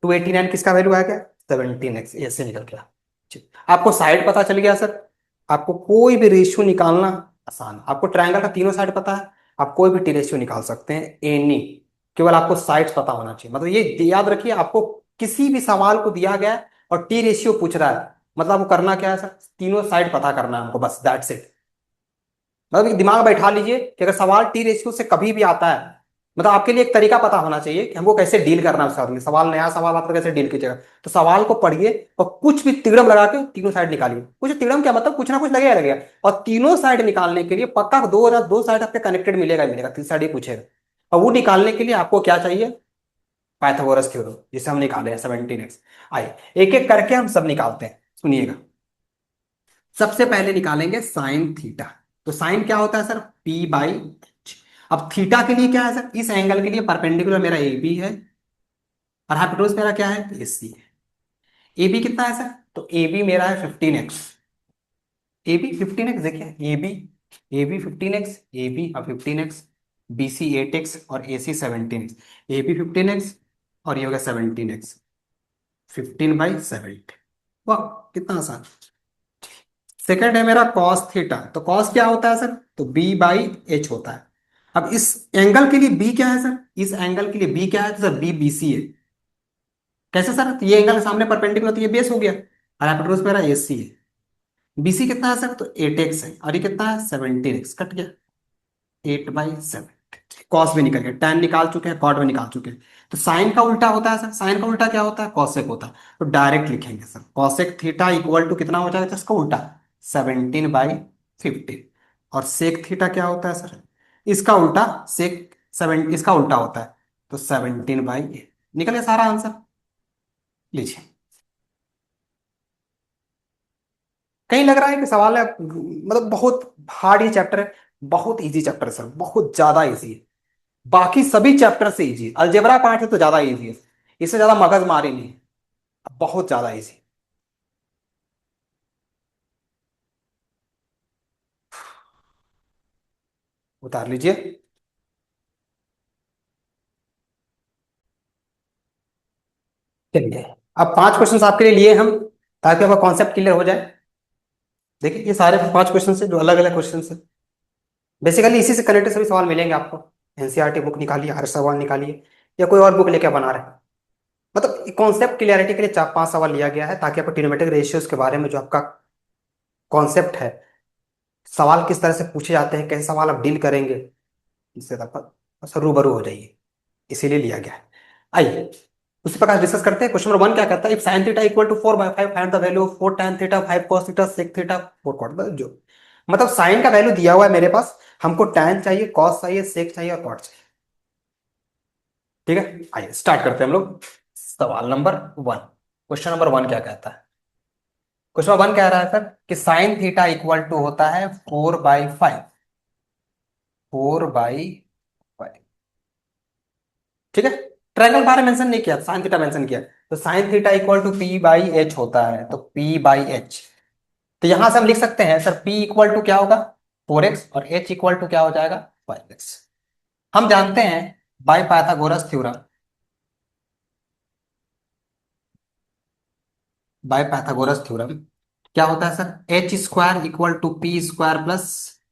289 किसका वैल्यू आ गया, 17x, ऐसे निकल गया। ठीक। आपको साइड पता चल गया सर, आपको कोई भी रेशियो निकालना आसान, आपको ट्रायंगल का तीनों साइड पता है, आप कोई भी टी रेशियो निकाल सकते हैं एनी, केवल आपको साइड्स पता होना चाहिए। मतलब ये याद रखिए, आपको किसी भी सवाल को दिया गया है और टी रेशियो पूछ रहा है, मतलब आपको करना क्या है सर, तीनों साइड पता करना है हमको, बस दैट्स इट। मतलब एक दिमाग में बैठा लीजिए कि अगर सवाल टी रेशियो से कभी भी आता है, मतलब आपके लिए एक तरीका पता होना चाहिए कि हमको कैसे डील करना है उस साथ में। सवाल नया सवाल आपको कैसे डील कीजिएगा, तो सवाल को पढ़िए और कुछ भी तिगड़म लगा के तीनों साइड निकालिए। कुछ तिगड़म क्या मतलब, कुछ ना कुछ लगेगा लगेगा। और तीनों साइड निकालने के लिए पक्का दो साइड आपके कनेक्टेड मिलेगा ही मिलेगा, तीसरी साइड ही पूछेगा। और वो निकालने के लिए आपको क्या चाहिए, पाइथागोरस थ्योरम, जिसे हम निकाले हैं 17x। आइए एक एक करके हम सब निकालते हैं, सुनिएगा। सबसे पहले निकालेंगे साइन थीटा। तो साइन क्या होता है सर, पी बाई एच। अब थीटा के लिए क्या है सर, इस एंगल के लिए परपेंडिकुलर मेरा ए बी है, और हाइपोटेन्यूज मेरा क्या है, ए सी है। ए बी कितना है सर, तो ए बी मेरा है 15x। ए बी 15x, देखिए A B 15x, A B अब 15x, बी सी 8x और ए सी 17x। ए बी 15x और ये हो गया 17x, 15/7। वाह, कितना आसान। सेकंड है मेरा कॉस थीटा। तो कॉस क्या होता है सर, तो बी बाई एच होता है। अब इस एंगल के लिए बी क्या है सर, इस एंगल के लिए बी क्या है, तो सर बी बी सी है। कैसे सर, तो ये एंगल सामने परपेंडिकुलर, तो ये बेस हो गया, और हाइपोटेन्यूज मेरा ए सी है। बीसी कितना है सर, तो 8x है, और ये कितना है 17x, कट गया 8/7। कॉस भी निकल गया, tan निकाल चुके हैं, कॉट भी निकाल चुके हैं। तो साइन का उल्टा होता है सर, साइन का उल्टा क्या होता है, कॉसेक होता है। तो डायरेक्ट लिखेंगे sir, cosec theta equal to कितना हो जाएगा इसका उल्टा, 17/15। और सेक थीटा क्या होता है सर, इसका उल्टा, सेक सेवन इसका उल्टा होता है, तो 17/8। निकल गया सारा आंसर, लीजिए। कहीं लग रहा है कि सवाल है मतलब बहुत हार्ड ये चैप्टर है, बहुत इजी चैप्टर है सर, बहुत ज्यादा इजी है। बाकी सभी चैप्टर से इजी, अलजेब्रा पार्ट है तो ज्यादा इजी है, इससे ज्यादा मगज मारी नहीं है, बहुत ज्यादा इजी। उतार लीजिए। चलिए, अब 5 क्वेश्चन आपके लिए लिए हम, ताकि आपका कॉन्सेप्ट क्लियर हो जाए। देखिए ये सारे 5 क्वेश्चन है जो अलग अलग क्वेश्चन है, बेसिकली इसी से कनेक्टेड सभी सवाल मिलेंगे आपको। एनसीईआरटी बुक निकालिए, हर सवाल निकालिए, या कोई और बुक लेके बना रहे हैं। मतलब कॉन्सेप्ट क्लियरिटी के लिए 4-5 सवाल लिया गया है, ताकि आपको ट्रिग्नोमेट्रिक रेशियोज के बारे में जो आपका कॉन्सेप्ट है, सवाल किस तरह से पूछे जाते हैं, कैसे सवाल आप डील करेंगे, इससे आप बस रूबरू हो जाइए, इसीलिए लिया गया है। आइए उसी प्रकार डिस्कस करते हैं। क्वेश्चन नंबर 1 क्या कहता है, if sine theta equal to 4/5 find the value of 4 tan theta 5 cos theta sec theta 4 cot। जो मतलब साइन का वैल्यू दिया हुआ है मेरे पास, हमको tan चाहिए, cos चाहिए, sec चाहिए और cot चाहिए। ठीक है, आइए स्टार्ट करते हैं हम लोग। सवाल नंबर 1, क्वेश्चन नंबर 1 क्या कहता है, क्वेश्चन नंबर 1 कह रहा है सर कि साइन थीटा इक्वल टू होता है 4/5, 4/5। ठीक है, ट्रायंगल बारे मेंशन नहीं किया, साइन थीटा मेंशन किया। तो sine theta equal to P by H होता है, तो पी बाई एच। तो यहां से हम लिख सकते हैं सर, पी इक्वल टू क्या होगा 4x, और एच इक्वल टू क्या हो जाएगा 5x। हम जानते हैं by Pythagoras theorem, by Pythagoras theorem क्या होता है sir, H square equal to P square plus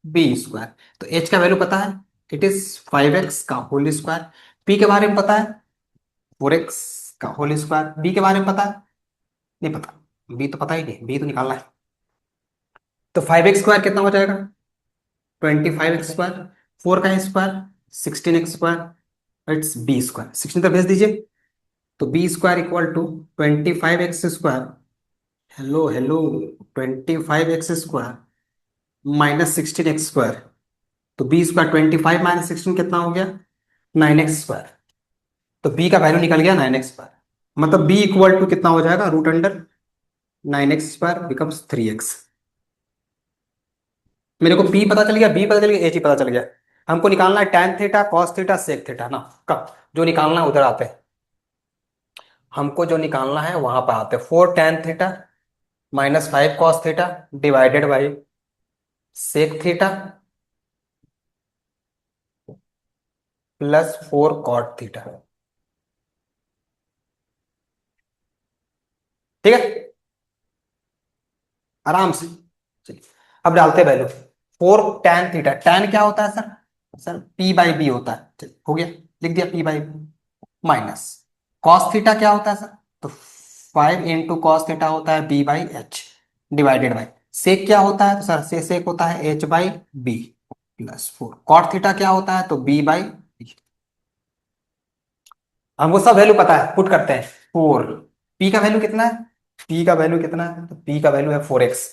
B square. तो एच का वैल्यू पता है, इट इज 5x का होल स्क्वायर। पी के बारे में पता है, 4x का होल स्क्वायर। बी के बारे में पता है, नहीं पता। बी तो पता ही नहीं, बी तो निकालना है। तो 5x स्क्वायर कितना हो जाएगा, 25x स्क्वायर। 4 का square 16x square, it's B square. 16 तक भेज दीजिए। तो B square equal to 25x square, hello hello, 25x square minus 16x square. तो बी स्क्वायर 25 माइनस 16 कितना हो गया, 9x स्क्वायर। तो बी का वैल्यू निकल गया 9x स्क्वायर। मतलब बी इक्वल टू कितना हो जाएगा, root under 9x square becomes 3x। मेरे को पी पता चल गया, बी पता चल गया, एच ही पता चल गया। हमको निकालना है tan theta cos theta sec theta ना, कब जो निकालना है उधर आते हैं। हमको जो निकालना है वहां पर आते हैं। 4 tan theta minus 5 cos theta divided by sec theta plus 4 cot theta. ठीक है, आराम से। चलिए अब डालते हैं वैल्यू। 4 tan थीटा, टैन क्या होता है sir, sir P by B होता है। चलिए हो गया, लिख दिया P by B. Minus cos theta क्या होता है सर, तो 5 × cos थीटा होता है B by H divided by sec क्या होता है, तो सर से सेक होता है H by B plus 4 cot theta क्या होता है, तो बी बाई बी। हमको सब वैल्यू पता है, पुट करते हैं। 4, पी का वैल्यू कितना है, पी का वैल्यू कितना है, तो पी का वैल्यू है 4x।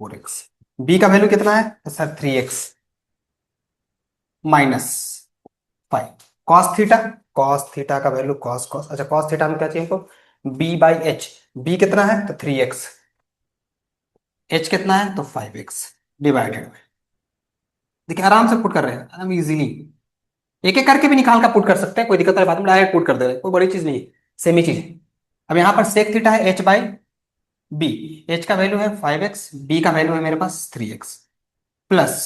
4x, बी का वैल्यू कितना है, तो sir 3x minus 5 cos theta. Cos theta का वैल्यू कॉस कॉस, अच्छा कॉस थीटा में क्या चाहिए हमको, बी बाई एच। बी कितना है, तो 3x। एच कितना है, तो 5x डिवाइडेड में। देखिए आराम से पुट कर रहे हैं, एकदम इजीली। एक एक करके भी निकाल कर पुट कर सकते हैं, कोई दिक्कत वाली बात नहीं, डायरेक्ट पुट कर दे रहे हैं, कोई बड़ी चीज नहीं है, सेम ही चीज है। अब यहाँ पर सेक थीटा है एच बाई बी। एच का वैल्यू है 5x, बी का वैल्यू है मेरे पास 3x प्लस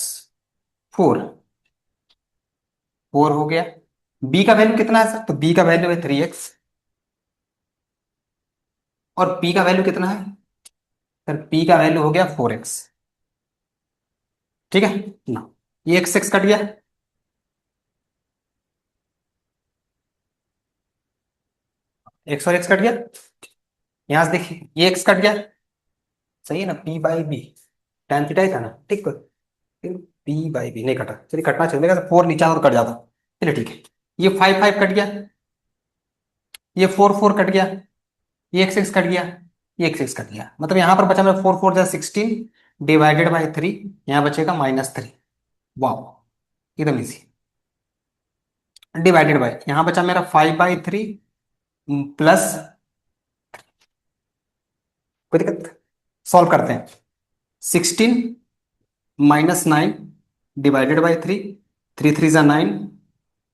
4। 4 हो गया। बी का वैल्यू कितना है सर, तो बी का वैल्यू है 3x। और पी का वैल्यू कितना है, सर पी का वैल्यू हो गया 4x। ठीक है ना, ये x कट गया। एक्स और एक्स कट गया। यहां से देखिए ये एक्स कट गया, सही है ना, P by B. tan theta ही था ना, ठीक है। पी बाई बी नहीं कटा, चलिए कटना चाहिए, मेरे 4 नीचे और कट जाता। चलिए ठीक है। ये 5 5 कट गया, ये 4 4 कट गया, ये एक्स एक्स कट गया, ये एक्स एक्स कट गया। मतलब यहाँ पर बचा मेरा 4 4 जा 16 डिवाइडेड बाई 3। यहाँ बचेगा -3। वाह, एकदम इजी। डिवाइडेड बाई यहाँ बचा मेरा 5/3 प्लस, कोई दिक्कत, सॉल्व करते हैं। 16 - 9 डिवाइडेड बाई 3। 3 3 जा 9,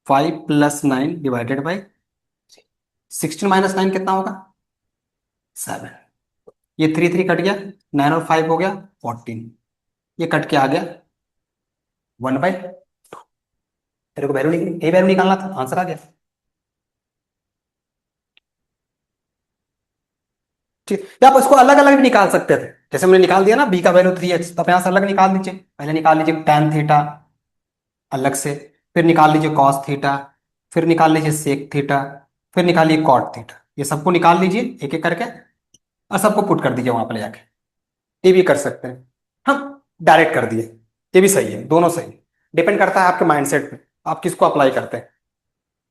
5 + 9 डिवाइडेड बाई 16 - 9 कितना होगा, 7। ये 3 3 कट गया, 9 और 5 हो गया 14। ये कट के आ गया 1/। तेरे को वैल्यू निकली, यही वैल्यू निकालना था, आंसर आ गया। ठीक, या आप इसको अलग अलग भी निकाल सकते थे। जैसे हमने निकाल दिया ना बी का वैल्यू 3x, तो आप यहाँ से अलग निकाल दीजिए। पहले निकाल लीजिए tan थीटा अलग से, फिर निकाल लीजिए कॉस थीटा, फिर निकाल लीजिए सेक थीटा, फिर निकालिए कॉट थीटा। ये सबको निकाल लीजिए एक एक करके, और सबको पुट कर दीजिए वहां पर ले जाके। ये भी कर सकते हैं हम, डायरेक्ट कर दिए। ये भी सही है, दोनों सही है। डिपेंड करता है आपके माइंडसेट पे, आप किसको अप्लाई करते हैं।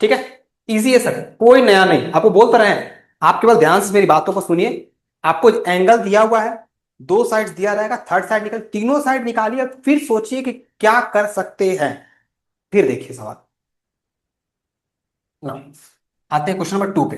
ठीक है, इजी है सर, कोई नया नहीं। आपको बोल तो रहे हैं, आप केवल ध्यान से मेरी बातों को सुनिए। आपको एंगल दिया हुआ है, दो साइड दिया रहेगा, थर्ड साइड निकल, तीनों साइड निकालिए, फिर सोचिए कि क्या कर सकते हैं, फिर देखिए सवाल। हाँ। आते हैं क्वेश्चन नंबर 2 पे।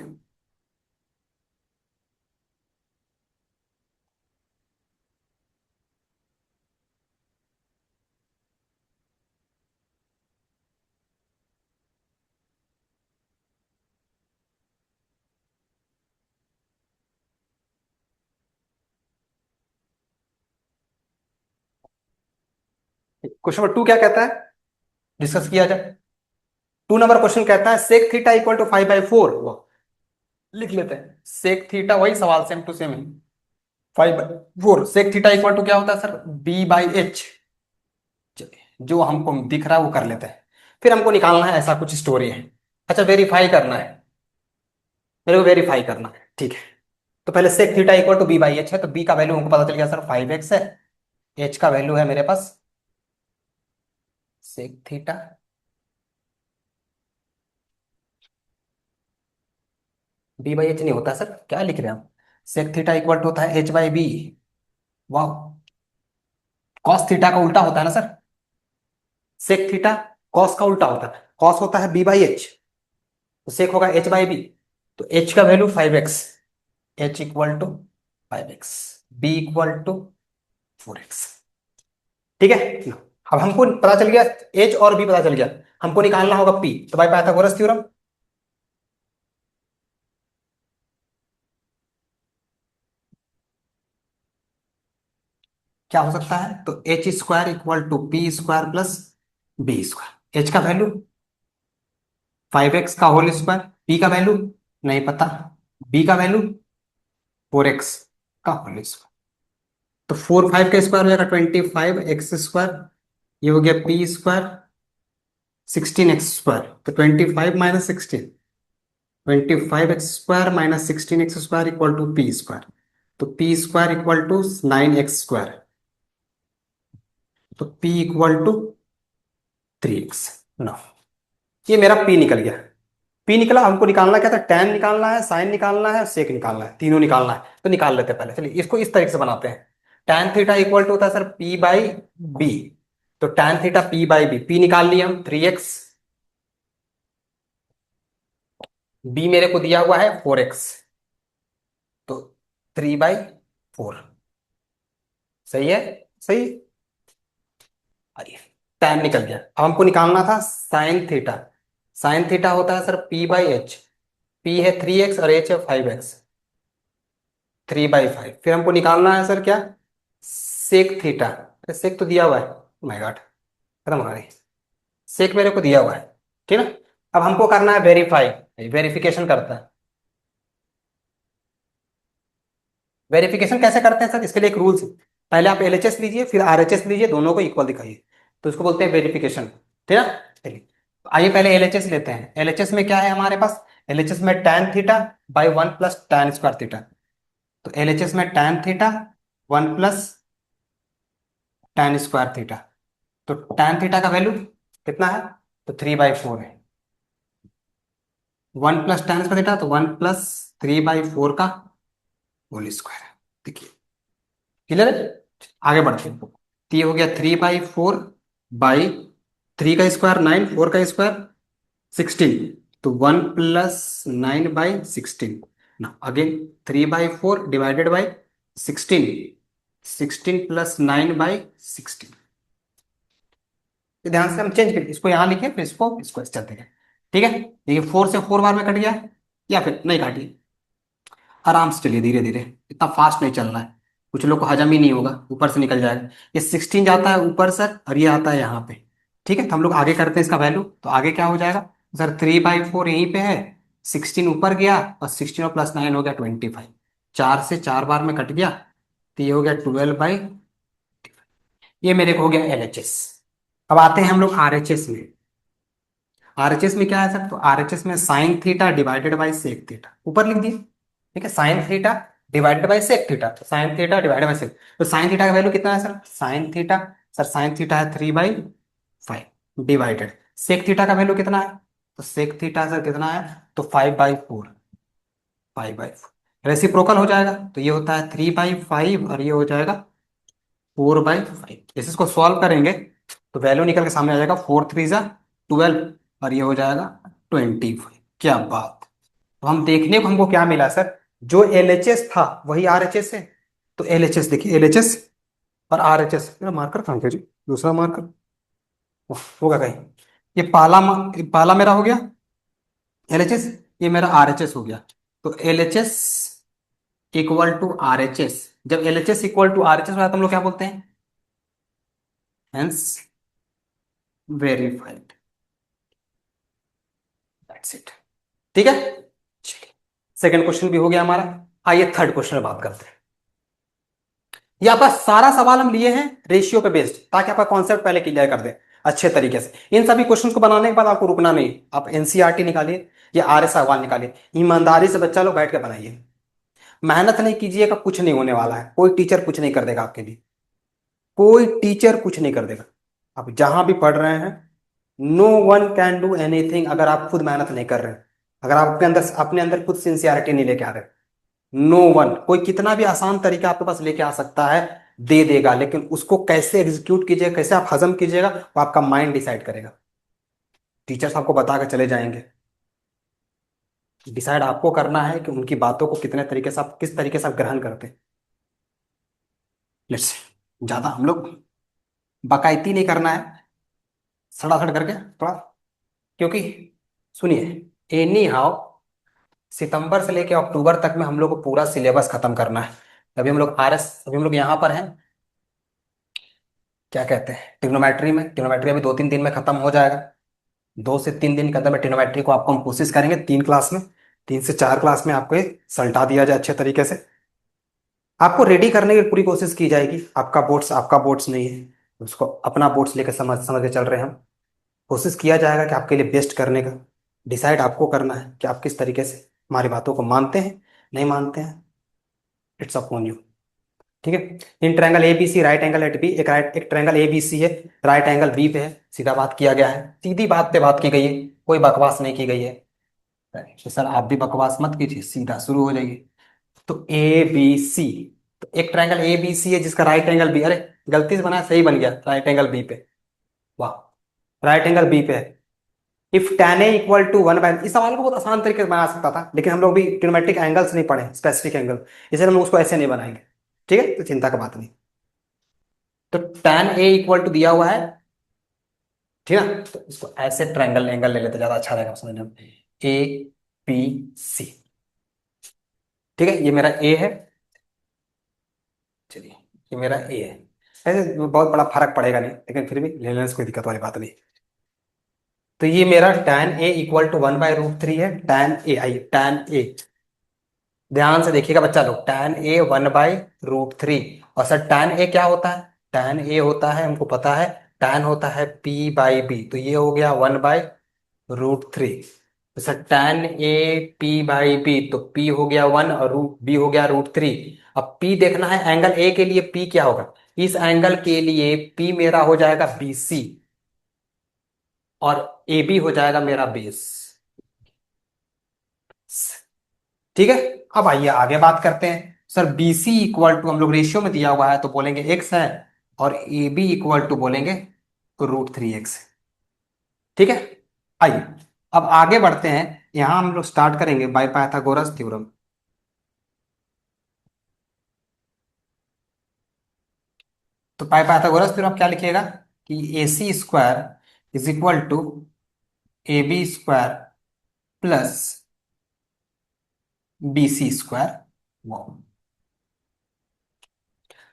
क्वेश्चन नंबर 2 क्या कहता है, डिस्कस किया जाए। 2 नंबर क्वेश्चन कहता है सेक थीटा इक्वल टू 5/4। वो लिख लेते हैं, सेक थीटा वही सवाल सेम टू सेम है, 5/4 सेक थीटा इक्वल टू क्या होता है सर, B/H। जो हमको दिख रहा है वो कर लेते हैं, फिर हमको निकालना है, ऐसा कुछ स्टोरी है। अच्छा, वेरीफाई करना है, मेरे को वेरीफाई करना है, ठीक है। तो पहले sec theta equal to B/H है, तो B का वैल्यू हमको पता चल गया सर 5x है। H का वैल्यू है मेरे पास सेक थीटा, B/H नहीं होता सर, क्या लिख रहे हैं हम, सेक थीटा इक्वल टू होता है H/B। वाह, कॉस थीटा का उल्टा होता है ना सर, सेक थीटा कॉस का उल्टा होता है, कॉस होता है B/H, तो सेक होगा H/B। तो H का वैल्यू 5x, H इक्वल टू 5x, B इक्वल टू 4x। ठीक है, अब हमको पता चल गया H और B पता चल गया, हमको निकालना होगा P। तो भाई पाइथागोरस थ्योरम, क्या हो सकता है, तो H² equal to P² plus B²। H का वैल्यू 5x का होल स्क्वायर, P का वैल्यू नहीं पता, B का वैल्यू 4x का होल स्क्वायर। तो 4 5 का स्क्वायर हो जाएगा 25x², ये हो गया P², 16x² तो 25 - 16 25x² - 16x² equal to P²। तो P² इक्वल टू 9x², तो P equal to 3x। No, ये मेरा P निकल गया। P निकला, हमको निकालना क्या था, tan निकालना है, साइन निकालना है, सेक निकालना है, तीनों निकालना है। तो निकाल लेते हैं पहले, चलिए इसको इस तरीके से बनाते हैं। tan थीटा इक्वल टू होता है सर P/B, तो tan थीटा P/B, P निकाल लिया हम 3x, B मेरे को दिया हुआ है 4x, तो 3/4, सही है, सही। अरे, tan निकल गया, अब हमको निकालना था साइन थीटा। साइन थीटा होता है सर P/H, P है 3x और H है 5x, 3/5। फिर हमको निकालना है सर क्या, सेक थीटा। अरे सेक तो दिया हुआ है, माय गॉड, खत्म हो गई, सेक मेरे को दिया हुआ है, ठीक है। अब हमको करना है वेरीफाई, वेरिफिकेशन करता है। वेरिफिकेशन कैसे करते हैं सर, इसके लिए एक रूल्स है, पहले आप LHS लीजिए फिर RHS लीजिए, दोनों को इक्वल दिखाइए, तो इसको बोलते हैं वेरिफिकेशन, ठीक है। चलिए, तो आइए पहले LHS लेते हैं। LHS में क्या है हमारे पास, LHS में tan theta by 1 plus tan² theta. तो LHS में tan theta 1 plus tan² theta, तो tan थीटा का वैल्यू कितना है, तो 3/4 है। 1 प्लस tan² थीटा, तो 1 प्लस 3/4 का होल स्क्वायर है। देखिए क्लियर है, आगे बढ़ते हैं। तो ये हो गया 3/4 बाई 3 का स्क्वायर 9, 4 का स्क्वायर 16, तो 1 + 9/16। ना अगेन 3/4 डिवाइडेड बाई 16, 16 + 9/16। ध्यान से हम चेंज करें, इसको यहाँ लिखे फिर इसको इस चलते हैं, ठीक है। देखिए 4 से 4 बार में कट गया, या फिर नहीं काटिए, आराम से चलिए, धीरे धीरे, इतना फास्ट नहीं चलना है, कुछ लोग को हजम ही नहीं होगा, ऊपर से निकल जाएगा। ये 16 जाता है ऊपर सर, और ये आता है यहाँ पे, ठीक है। तो हम लोग आगे करते हैं इसका वैल्यू, तो आगे क्या हो जाएगा सर, 3/4 यहीं पे है, 16 ऊपर गया, और 16 और प्लस 9 हो गया 25, 4 से 4 बार में कट गया, तो ये हो गया 12/, ये मेरे को हो गया LHS। अब आते हैं हम लोग RHS में। RHS में क्या है सर, तो RHS में sine theta divided by sec theta, ऊपर लिख दिए, ठीक है, sine theta divided by sec theta, तो sine theta divided by sec, तो साइन थीटा का वैल्यू कितना है sir, sine theta, sir sine theta है 3/5 डिवाइडेड सेक थीटा का वैल्यू कितना है, तो सेक थीटा सर कितना है, तो 5/4, 5/4 रेसिप्रोकल हो जाएगा, तो ये होता है 3/5 और ये हो जाएगा 4/5। जैसे इसको सॉल्व करेंगे तो वैल्यू निकल के सामने आ जाएगा, 4 3 = 12 और ये हो जाएगा 25। क्या बात, तो हम देखने को हमको क्या मिला सर, जो LHS था वही RHS है। तो LHS देखिए, LHS और RHS, मेरा मार्कर कहाँ गया जी, दूसरा मार्कर होगा कहीं, ये पाला मेरा हो गया LHS, ये मेरा RHS हो गया। तो LHS इक्वल टू RHS, जब LHS इक्वल टू RHS होता है तो हम लोग क्या बोलते हैं, हेंस वेरीफाइड, दैट्स इट, ठीक है। चलिए, सेकंड क्वेश्चन भी हो गया हमारा, आइए थर्ड क्वेश्चन में बात करते हैं। ये आपका सारा सवाल हम लिए हैं रेशियो पे बेस्ड, ताकि आपका कॉन्सेप्ट पहले क्लियर कर दे अच्छे तरीके से। इन सभी क्वेश्चन को बनाने के बाद आपको रुकना नहीं, आप एनसीईआरटी निकालिए या आरएस अग्रवाल निकालिए, ईमानदारी से बच्चा लोग बैठ के बनाइए। मेहनत नहीं कीजिएगा कुछ नहीं होने वाला है, कोई टीचर कुछ नहीं कर देगा आपके लिए, कोई टीचर कुछ नहीं कर देगा। आप जहां भी पढ़ रहे हैं, no one can do anything अगर आप खुद मेहनत नहीं कर रहे हैं, अगर आप अपने अंदर खुद सिंसियरिटी नहीं लेके आ रहे। नो वन, कोई कितना भी आसान तरीका आपके पास लेके आ सकता है, दे देगा, लेकिन उसको कैसे एग्जीक्यूट कीजिएगा, कैसे आप हजम कीजिएगा, वो आपका माइंड डिसाइड करेगा। टीचर्स आपको बता के चले जाएंगे, डिसाइड आपको करना है कि उनकी बातों को कितने तरीके से आप, किस तरीके से आप ग्रहण करते हैं। लेट्स, ज्यादा हम लोग बाकायती नहीं करना है, सड़ासड़ करके थोड़ा, क्योंकि सुनिए, एनी हाउ सितंबर से लेकर अक्टूबर तक में हम लोग को पूरा सिलेबस खत्म करना है। अभी हम लोग यहाँ पर हैं, क्या कहते हैं, ट्रिग्नोमेट्री में। ट्रिग्नोमेट्री अभी 2-3 दिन में खत्म हो जाएगा। 2 से 3 दिन के अंदर में ट्रिग्नोमेट्री को आपको हम कोशिश करेंगे 3 क्लास में, 3 से 4 क्लास में आपको ये सल्टा दिया जाए अच्छे तरीके से। आपको रेडी करने की पूरी कोशिश की जाएगी। आपका बोर्ड्स नहीं है, उसको अपना बोर्ड्स लेकर समझ समझ के चल रहे हैं हम। कोशिश किया जाएगा कि आपके लिए बेस्ट करने का। डिसाइड आपको करना है कि आप किस तरीके से हमारी बातों को मानते हैं, नहीं मानते हैं। It's upon you. ठीक है। In triangle A B C right angle at B, एक ट्रायंगल ए बी सी है, राइट एंगल बी पे है, सीधा बात किया गया है, सीधी बात पे बात की गई है, कोई बकवास नहीं की गई है। तो सर आप भी बकवास मत कीजिए, सीधा शुरू हो जाइए। तो ए बी सी, तो एक ट्रायंगल ए बी सी है जिसका राइट एंगल बी, अरे गलती से बनाया, सही बन गया, राइट एंगल बी पे। वाह, राइट एंगल बी पे है। If tan A equal to 1/, इस सवाल को बहुत आसान तरीके से बना सकता था, लेकिन हम लोग भी ट्रिग्नोमेट्रिक एंगल्स नहीं पढ़े, स्पेसिफिक एंगल, इसलिए हम लोग उसको ऐसे नहीं बनाएंगे। ठीक है, तो चिंता का बात नहीं। तो tan ए इक्वल टू दिया हुआ है, ठीक है ना, तो इसको ऐसे ट्रायंगल एंगल ले लेते, ज्यादा अच्छा रहेगा समझने में। ए बी सी, ठीक है, ये मेरा ए है, चलिए ये मेरा ए है। ऐसे बहुत बड़ा फर्क पड़ेगा नहीं, लेकिन फिर भी ले लेने से कोई दिक्कत वाली बात नहीं। तो ये मेरा tan ए इक्वल टू 1/√3 है। tan ए ध्यान से देखिएगा बच्चा लोग, tan a 1/√3। और सर tan a क्या होता है, tan a होता है, हमको पता है, tan होता है p/b, तो ये हो गया 1/√3। तो सर tan a p/b, तो p हो गया 1 और रूट b हो गया √3। अब p देखना है एंगल a के लिए, p क्या होगा, इस एंगल के लिए p मेरा हो जाएगा BC, और AB हो जाएगा मेरा बेस। ठीक है। अब आइए आगे बात करते हैं। सर BC इक्वल टू, हम लोग रेशियो में दिया हुआ है तो बोलेंगे x है, और AB इक्वल टू बोलेंगे √3x। ठीक है। आइए अब आगे बढ़ते हैं, यहां हम लोग स्टार्ट करेंगे बाय पाइथागोरस थ्योरम। तो बाय पाइथागोरस थ्योरम क्या लिखिएगा कि AC² is equal to AB² plus BC²।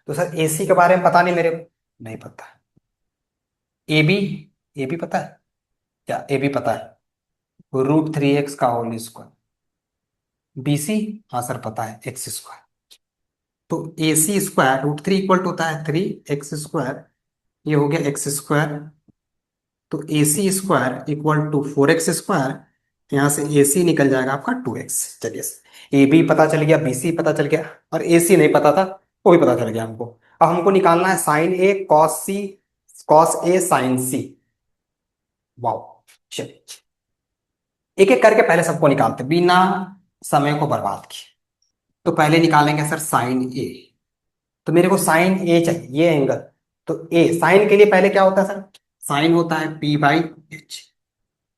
तो सर AC के बारे में पता नहीं मेरे को, नहीं पता। AB, AB पता है क्या, AB पता है, √3x का होल स्क्वायर। BC, हाँ सर पता है, x²। तो AC² √3 इक्वल टू होता है 3x², ये हो गया x²। तो AC² इक्वल टू 4x², यहाँ से AC निकल जाएगा आपका 2x। चलिए, AB पता चल गया, BC पता चल गया, और AC नहीं पता था, वो भी पता चल गया हमको। अब हमको निकालना है sin A cos A sin C। Wow, चलिए एक एक करके पहले सबको निकालते बिना समय को बर्बाद किए। तो पहले निकालेंगे सर साइन ए। तो मेरे को साइन ए चाहिए, ये एंगल। तो ए साइन के लिए पहले क्या होता है सर, साइन होता है p/h।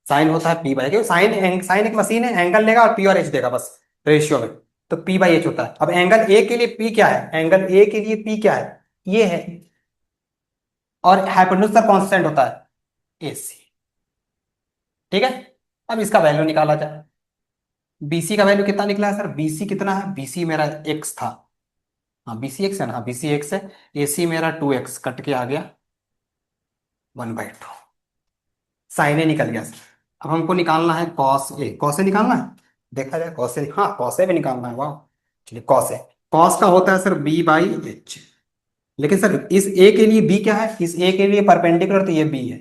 साइन होता है p/, क्योंकि साइन साइन एक मशीन है, एंगल लेगा और p और h देगा बस रेशियो में। तो p/h होता है। अब एंगल ए के लिए p क्या है, एंगल ए के लिए p क्या है, ये है। और हाइपोटेन्यूज सर कांस्टेंट होता है AC। ठीक है। अब इसका वैल्यू निकाला जाए। BC का वैल्यू कितना निकला है सर, BC कितना है, BC मेरा x था, हाँ BC x है ना, हाँ BC x है। AC मेरा 2x कट के आ गया 1/2। साइन ए निकल गया सर। अब हमको निकालना है कॉस ए निकालना है, देखा जाए कॉस ए, हाँ कॉस ए भी निकालना है, वाह। चलिए कॉस ए, कॉस का होता है सर B/H। लेकिन सर इस ए के लिए बी क्या है, इस ए के लिए परपेंडिकुलर तो ये बी है,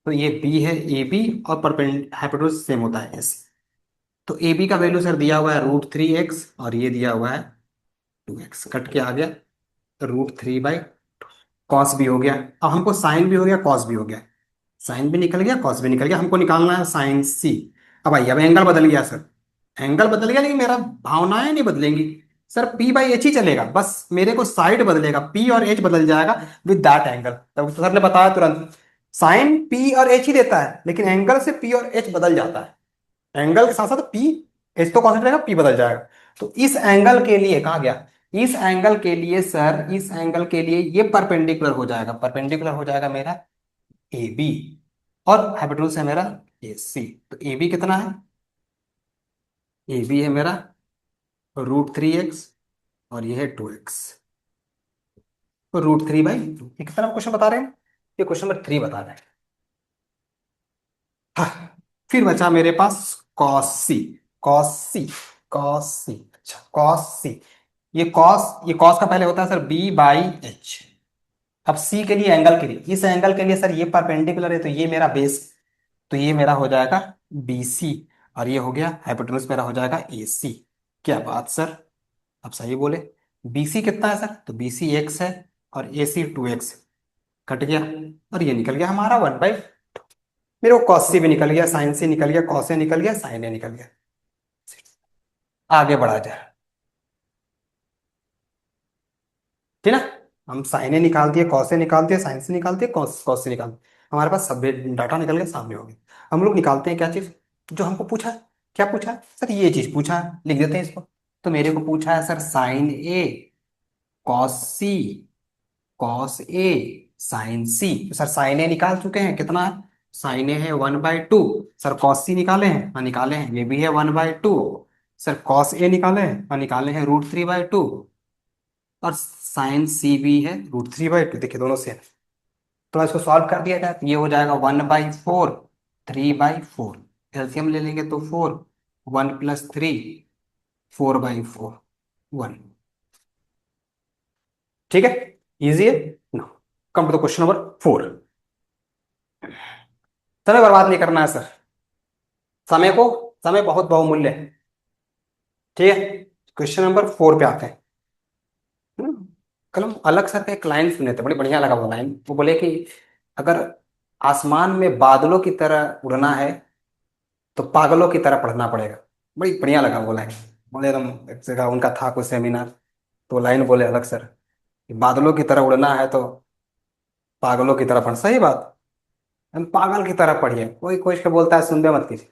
तो ये बी है ए बी, और परपेंड हाइपोटेन्यूज सेम होता है एस। तो ए बी का वैल्यू सर दिया हुआ है √3x, और ये दिया हुआ है 2x, कट के आ गया √3/, कॉस भी हो गया, अब हमको साइन भी हो गया कॉस भी हो गया, साइन भी निकल गया कॉस भी निकल गया, हमको निकालना है साइन सी। अब आइए, अब एंगल बदल गया सर, एंगल बदल गया, लेकिन मेरा भावनाएं नहीं बदलेंगी। सर P/H ही चलेगा, बस मेरे को साइड बदलेगा, P और H बदल जाएगा विद दैट एंगल। तब तो सर ने बताया तुरंत, साइन P और H ही देता है, लेकिन एंगल से P और H बदल जाता है, एंगल के साथ साथ H तो कांस्टेंट रहेगा, P बदल जाएगा। तो इस एंगल के लिए कहा गया, इस एंगल के लिए सर, इस एंगल के लिए ये परपेंडिकुलर हो जाएगा, परपेंडिकुलर हो जाएगा मेरा ए बी, और हाइपोटेन्यूज है मेरा ए सी। तो ए बी कितना है, ए बी है मेरा √3x, और ये है 2x, तो √3/2। ये कितना क्वेश्चन बता रहे हैं, ये क्वेश्चन नंबर 3 बता रहे हैं। हाँ, फिर बचा मेरे पास कॉस सी, कॉस सी, कॉस सी, अच्छा कॉस सी, ये कॉस का पहले होता है सर B/H। अब सी के लिए, एंगल के लिए, इस एंगल के लिए सर ये परपेंडिकुलर है, तो ये मेरा बेस, तो ये मेरा हो जाएगा BC, और ये हो गया हाइपोटेन्यूज मेरा हो जाएगा AC। क्या बात सर, आप सही बोले। BC कितना है सर, तो BC x है, और AC 2x, कट गया, और ये निकल गया हमारा 1/, मेरे को कॉस सी भी निकल गया, साइन सी निकल गया, कॉस ए निकल गया, साइन ए निकल गया। आगे बढ़ा जाए, ठीक ना। हम साइन ए निकाल दिए, कॉस ए निकाल दिए, साइन सी निकाल दिए, कॉस कॉस सी निकाल दिए, हमारे पास सब डाटा निकल गया, सामने हो गया। हम लोग निकालते हैं क्या चीज, जो हमको पूछा है। क्या पूछा है सर, ये चीज पूछा है, लिख देते हैं इसको। तो मेरे को पूछा है sir sign A, cos C, cos A, sign सी। तो सर साइन ए निकाल चुके हैं, कितना है, साइन ए है 1/2। सर कॉस सी निकाले हैं, हाँ निकाले हैं, ये भी है 1/2। सर कॉस ए निकाले हैं, हाँ निकाले हैं √3/2, और साइन सी भी है √3/2, देखिए दोनों से। तो इसको सॉल्व कर दिया जाए, तो ये हो जाएगा 1/4, 3/4, एलसीएम ले लेंगे तो 4, 1 + 3, 4/4, 1। ठीक है, इजी है ना। Come to question number 4। समय बर्बाद नहीं करना है सर, समय को, समय बहुत बहुमूल्य है। ठीक है, क्वेश्चन नंबर 4 पे आते हैं। कल हम अलग सर का एक लाइन सुने थे, बड़ी बढ़िया लगा वो लाइन। वो बोले कि अगर आसमान में बादलों की तरह उड़ना है, तो पागलों की तरह पढ़ना पड़ेगा। बड़ी बढ़िया लगा वो लाइन। बोले एकदम, एक जगह उनका था कोई सेमिनार, तो लाइन बोले अलग सर कि बादलों की तरह उड़ना है तो पागलों की तरह पढ़, सही बात। हम पागल की तरह पढ़िए, कोई कोई के बोलता है सुनबे मत कीजिए।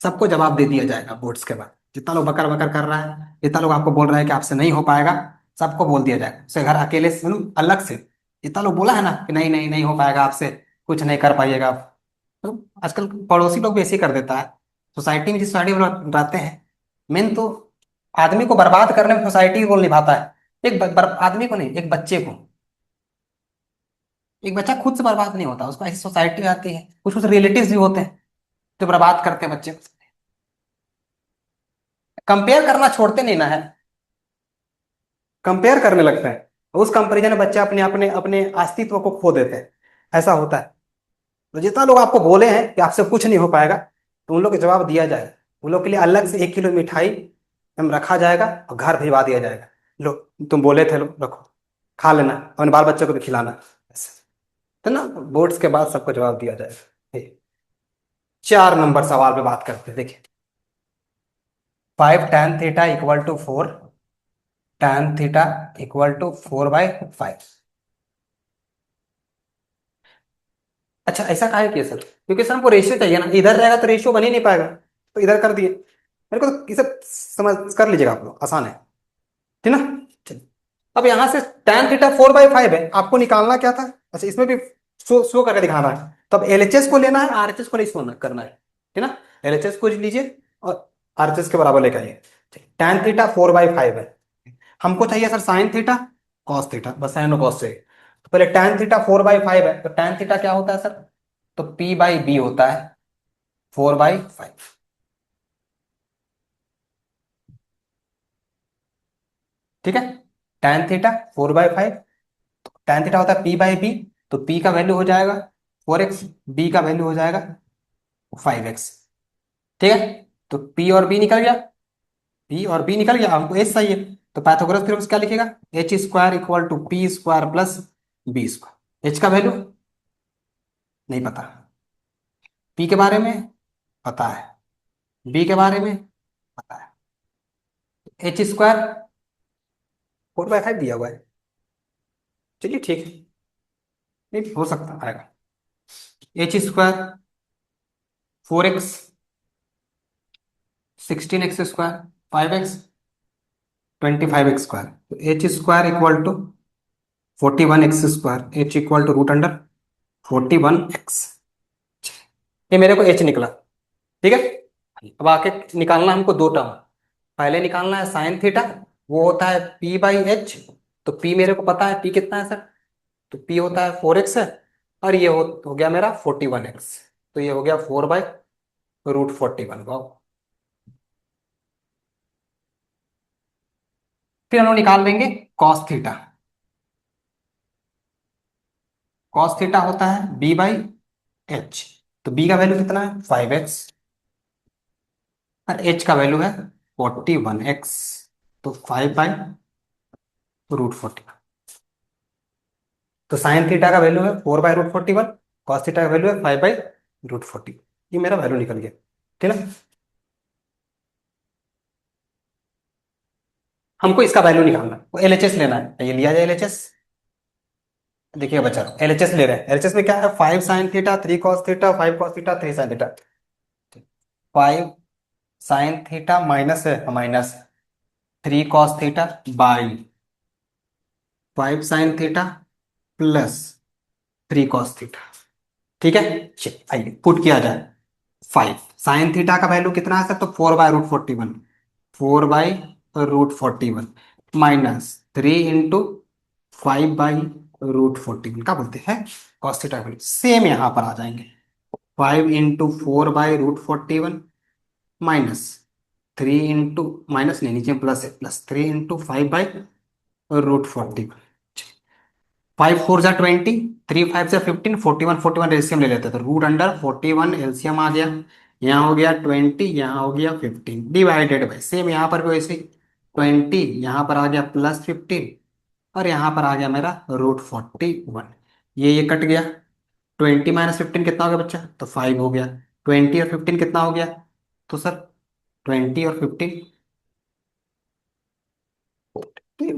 सबको जवाब दे दिया जाएगा बोर्ड्स के बाद, जितना लोग बकर बकर कर रहा है, जितना लोग आपको बोल रहा है कि आपसे नहीं हो पाएगा, सबको बोल दिया जाएगा। उसे घर अकेले से अलग से, जितना लोग बोला है ना कि नहीं नहीं नहीं हो पाएगा आपसे, कुछ नहीं कर पाइएगा आप, तो आजकल पड़ोसी लोग भी ऐसे ही कर देता है। सोसाइटी में, जिस सोसाइटी में लोग रहते हैं, मेन तो आदमी को बर्बाद करने में सोसाइटी रोल निभाता है। आदमी को नहीं, एक बच्चे को। एक बच्चा खुद से बर्बाद नहीं होता, उसको ऐसी सोसाइटी आती है, कुछ कुछ रिलेटिव्स भी होते हैं जो बर्बाद करते हैं बच्चे को। कंपेयर करना छोड़ते नहीं ना है, कंपेयर करने लगते हैं, उस कंपेरिजन में बच्चे अपने अपने अपने अस्तित्व को खो देते हैं। ऐसा होता है। तो जितना लोग आपको बोले हैं कि आपसे कुछ नहीं हो पाएगा, तो उन लोग को जवाब दिया जाए, उन लोग के लिए अलग से 1 किलो मिठाई हम रखा जाएगा, और घर भिजवा दिया जाएगा। लो, तुम बोले थे, लो रखो, खा लेना, अपने बाल बच्चों को भी खिलाना। ऐसे। तो ना, बोर्ड्स के बाद सबको जवाब दिया जाएगा। 4 नंबर सवाल पे बात करते हैं, देखिए। 5 tan θ = 4, tan θ = 4/5। अच्छा, ऐसा काहे किया सर, क्योंकि सर हमको रेशियो चाहिए ना, इधर रहेगा तो रेशियो बन ही नहीं पाएगा, तो इधर कर दिए। मेरे को तो इसे समझ कर लीजिएगा आप लोग, आसान है, ठीक ना। चलिए, अब यहां से tan θ 4/5 है, आपको निकालना क्या था, अच्छा इसमें भी शो करके दिखाना है। तो अब एलएचएस को लेना है, आरएचएस को नहीं सोना करना है, ठीक ना। एलएचएस को लीजिए, और आरएचएस के बराबर लेकर आइए। tan θ 4/5 है, हमको चाहिए sir sine theta, cos theta, बस साइन और कॉस से। तो पहले tan θ 4/5 है, तो tan थीटा क्या होता है सर, तो P/B होता है 4/5। ठीक है। tan थीटा 4/5, tan थीटा होता है p/b, तो p का वैल्यू हो जाएगा 4x, b का वैल्यू हो जाएगा 5x। ठीक है। तो p और b निकल गया, p और b निकल गया, हमको h चाहिए। तो पाइथागोरस थ्योरम से क्या लिखेगा, H square equal to P square plus B square. H का वैल्यू नहीं पता, p के बारे में पता है, b के बारे में पता है। एच स्क्वायर 4/5 दिया हुआ है। चलिए ठीक है, नहीं हो सकता आएगा। H square 4x, 16x square, 5x, 25x square. तो H square equal to 41x square, H equal to root under 41x। ये मेरे को एच निकला। ठीक है। अब आके निकालना हमको दो टर्म। पहले निकालना है साइन थीटा, वो होता है p/h। तो p मेरे को पता है, p कितना है सर, तो p होता है 4x है, और ये हो गया मेरा 41x। तो ये हो गया 4/√41। वाह। फिर हम लोग निकाल लेंगे कॉस थीटा। कॉस थीटा होता है b/h। तो b का वैल्यू कितना है 5x, और h का वैल्यू है 41x। तो 5/√41। तो साइन थीटा का वैल्यू है 4/√41, कॉस थीटा का वैल्यू है 5/√40। ये मेरा वैल्यू निकल गया। ठीक है। हमको इसका वैल्यू निकालना है, वो एलएचएस लेना है, ये लिया जाए एलएचएस। देखिए बच्चा, एलएचएस ले रहे हैं। एलएचएस में क्या है, 5 sin theta 3 cos theta, 5 cos theta 3 sin theta. 5 sin theta minus है, minus 3 cos theta by 5 sin theta plus 3 cos theta. ठीक है। चलिए आइए पुट किया जाए। 5 sin थीटा का वैल्यू कितना है सर, तो 4/√41, 4/√41 माइनस 3 × 5/√41, क्या बोलते हैं कॉस थीटा वैल्यू। सेम यहां पर आ जाएंगे, 5 × 4/√41 माइनस 3 माइनस नहीं, नीचे प्लस है, प्लस 3 × 5/√41। 5 4 जा 20, 3 5 जा 15, 41 एलसीएम ले लेते हैं, तो रूट अंडर 41 एलसीएम आ गया। यहाँ हो गया 20, यहाँ हो गया 15, डिवाइडेड बाई सेम यहाँ पर भी वैसे 20, यहाँ पर आ गया +15, और यहाँ पर आ गया मेरा √41। ये कट गया। 20 - 15 कितना हो गया बच्चा, तो 5 हो गया। 20 और 15 कितना हो गया, तो सर 20 और 15,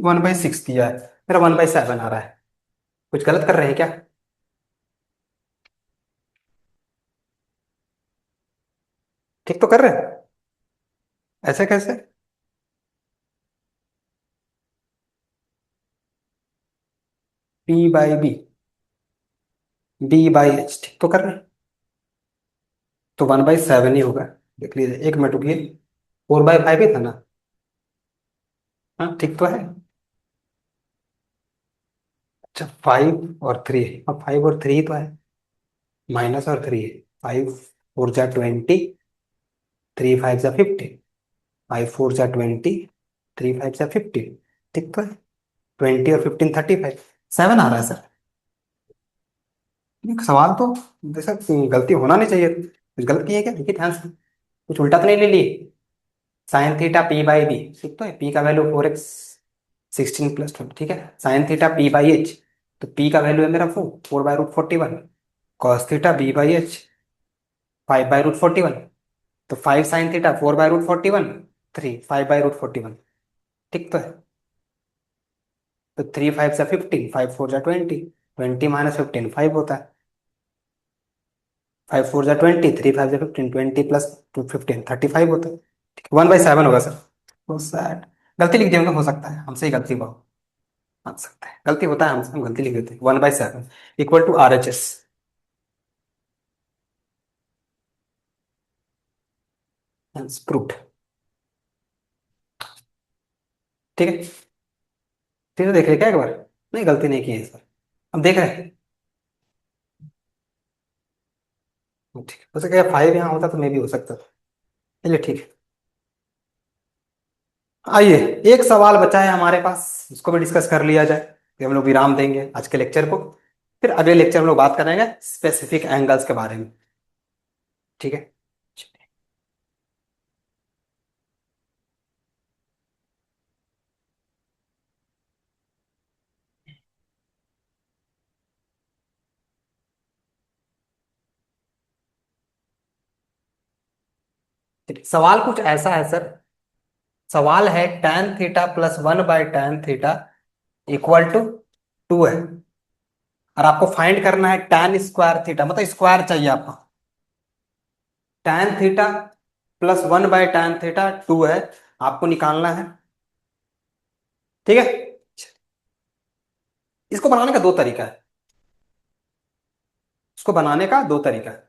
1/6 दिया है, मेरा 1/7 आ रहा है। कुछ गलत कर रहे हैं क्या। ठीक तो कर रहे हैं। ऐसे कैसे, p/b, b/h, ठीक तो कर रहे हैं। तो 1/7 ही होगा। देख लीजिए, एक मिनट रुकिए, 4/5 ही था ना। हाँ ठीक तो है। अच्छा 5 और 3, अब 5 और 3 ही तो है, माइनस और 3 है। 5 4 जा 20, 3 5 जा 15, 5 4 जा 20, 3 5 जा 15, ठीक तो है। 20 और 15 35, 7 आ रहा है सर। एक सवाल तो जैसा गलती होना नहीं चाहिए, कुछ गलत किया है क्या, देखिए ध्यान से, कुछ उल्टा तो नहीं ले लिए। sin थीटा p/b, ठीक तो है, p का वैल्यू 4x, 16 + 20, ठीक है। sin थीटा p/h, तो p का वैल्यू है मेरा 4/√41, cos थीटा b/h 5/√41। तो 5 sin थीटा 4/√41, 3 5/√41, ठीक तो है। तो 3 5 जा 15, 5 4 जा 20, 20 - 15 5 होता है। 5 4 जा 20, 3 5 जा 15, 20 + 15 35 होता है। 1/7 होगा सर। तो सैड, गलती लिख दिए होंगे, हो सकता है हमसे ही गलती हो, मान सकते हैं गलती होता है हमसे, हम गलती लिख देते हैं। 1/7 इक्वल टू RHS, प्रूफ। ठीक है। फिर से देख रहे क्या एक बार, नहीं गलती नहीं की है इस बार, हम देख रहे हैं। ठीक है, हो सके 5 यहाँ होता तो मे भी हो सकता था। चलिए ठीक है। आइए, एक सवाल बचा है हमारे पास, उसको भी डिस्कस कर लिया जाए, फिर हम लोग विराम देंगे आज के लेक्चर को। फिर अगले लेक्चर में लोग बात करेंगे स्पेसिफिक एंगल्स के बारे में। ठीक है। सवाल कुछ ऐसा है सर। सवाल है tan theta plus 1/tan theta equal to 2 है, और आपको फाइंड करना है tan स्क्वायर थीटा, मतलब स्क्वायर चाहिए आपको। tan theta plus 1/tan theta 2 है, आपको निकालना है। ठीक है। इसको बनाने का दो तरीका है। इसको बनाने का दो तरीका है,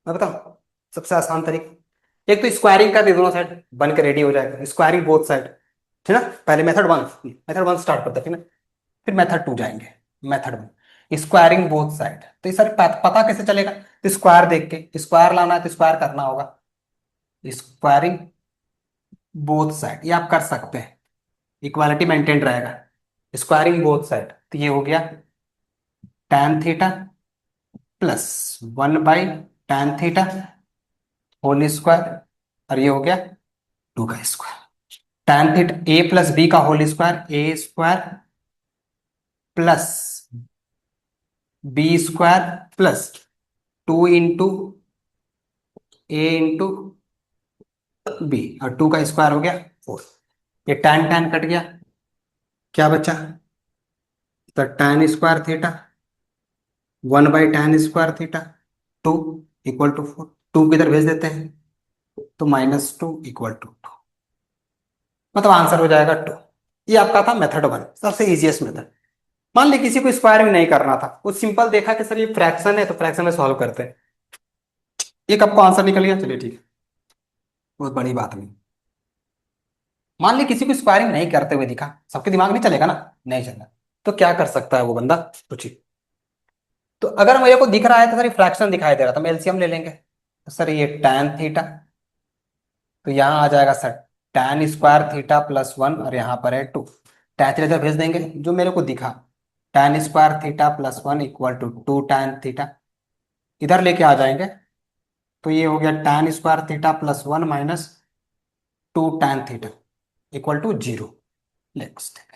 मैं बताऊं। सबसे आसान तरीका, एक तो स्क्वायरिंग कर दी, दोनों साइड बन के रेडी हो जाएगा, स्क्वायरिंग बोथ साइड। ठीक है ना, पहले मेथड वन स्टार्ट करते हैं, ठीक है ना? फिर मेथड टू जाएंगे। Method one, squaring both side. तो ये सर पता कैसे चलेगा? तो स्क्वायर देख के, स्क्वायर लाना है तो स्क्वायर करना होगा। स्क्वायरिंग बोथ साइड ये आप कर सकते हैं, इक्वालिटी मेंटेन रहेगा। स्क्वायरिंग बोथ साइड, तो ये हो गया tan theta plus 1/tan theta whole square, और ये हो गया 2 का square. tan theta A plus B का whole square, A² plus B² plus 2 into A into B, और 2 का स्क्वायर हो गया 4। ये tan tan कट गया, क्या बचा? तो tan square theta 1/tan square theta 2 equal to 4। 2 किधर भेज देते हैं, तो -2 = 2। मतलब आंसर हो जाएगा 2। ये आपका था मेथड वन, सबसे इजीएस्ट मेथड। मान ली किसी को स्क्वायरिंग नहीं करना था, कुछ सिंपल देखा कि सर ये फ्रैक्शन है, तो फ्रैक्शन में सॉल्व करते हैं। एक आपको आंसर निकल गया, चलिए ठीक है, बहुत बड़ी बात नहीं। मान ली किसी को स्क्वायरिंग नहीं करते हुए दिखा, सबके दिमाग नहीं चलेगा ना, नहीं चलेगा। तो क्या कर सकता है वो बंदा, सोचिए। तो अगर मेरे को दिख रहा है तो सर ये फ्रैक्शन दिखाई दे रहा था, हम एलसीएम ले लेंगे। तो सर ये tan थीटा, तो यहाँ आ जाएगा sir tan square theta plus 1, और यहाँ पर है 2। tan थीटा इधर भेज देंगे, जो मेरे को दिखा tan square theta plus 1 equal to 2 tan theta, इधर लेके आ जाएंगे। तो ये हो गया tan square theta plus 1 minus 2 tan theta equal to 0। Let's ठीक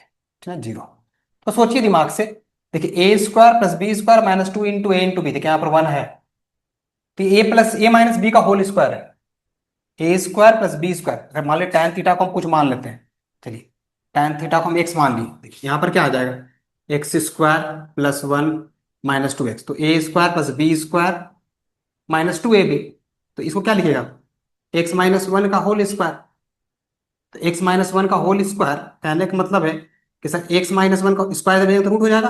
है, 0। तो सोचिए दिमाग से, देखिए A² + B² - 2 into A into B, देखिए यहाँ पर 1 है, तो A माइनस बी का होल स्क्वायर है। A² + B², अगर मान ले tan थीटा को हम कुछ मान लेते हैं, चलिए tan थीटा को हम x मान लिए, देखिए यहाँ पर क्या आ जाएगा, x² + 1 - 2x, तो A² + B² - 2ab। तो इसको क्या लिखेगा, x-1 का होल स्क्वायर। तो x-1 का होल स्क्वायर कहने का मतलब है कि सर x-1 का स्क्वायर जब तो रूट हो जाएगा,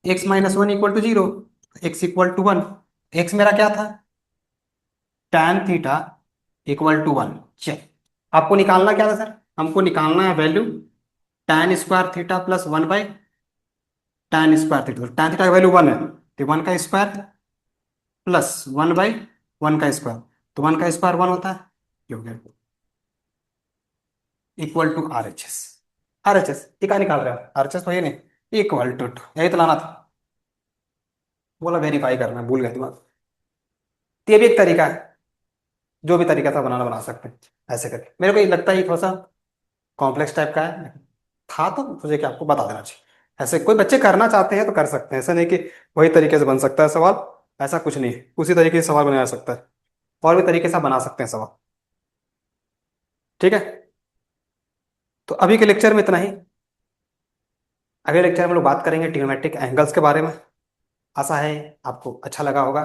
x-1 equal to 0, x equal to 1। x मेरा क्या था, tan थीटा इक्वल टू 1। चलिए, आपको निकालना क्या था सर, हमको निकालना है value tan square theta plus 1/tan square theta. tan theta का वैल्यू 1 है, तो 1 का स्क्वायर प्लस 1/1 का स्क्वायर, तो 1 का स्क्वायर 1 होता है, ये हो गया इक्वल टू RHS। RHS ये क्या निकाल रहे हो, RHS तो ये नहीं, इक्वल टू 2, यही तो लाना था। बोला वेरीफाई करना है, भूल गए दिमाग। तो ये भी एक तरीका है, जो भी तरीका था बनाना बना सकते हैं ऐसे करके। मेरे को ये लगता है ये थोड़ा सा कॉम्प्लेक्स टाइप का है, था तो मुझे क्या आपको बता देना चाहिए। ऐसे कोई बच्चे करना चाहते हैं तो कर सकते हैं, ऐसा नहीं कि वही तरीके से बन सकता है सवाल, ऐसा कुछ नहीं है, उसी तरीके से सवाल बनाया जा सकता है, और भी तरीके से आप बना सकते हैं सवाल। ठीक है, तो अभी के लेक्चर में इतना ही। अगले लेक्चर में हम लोग बात करेंगे ट्रिग्नोमेट्रिक एंगल्स के बारे में। आशा है आपको अच्छा लगा होगा।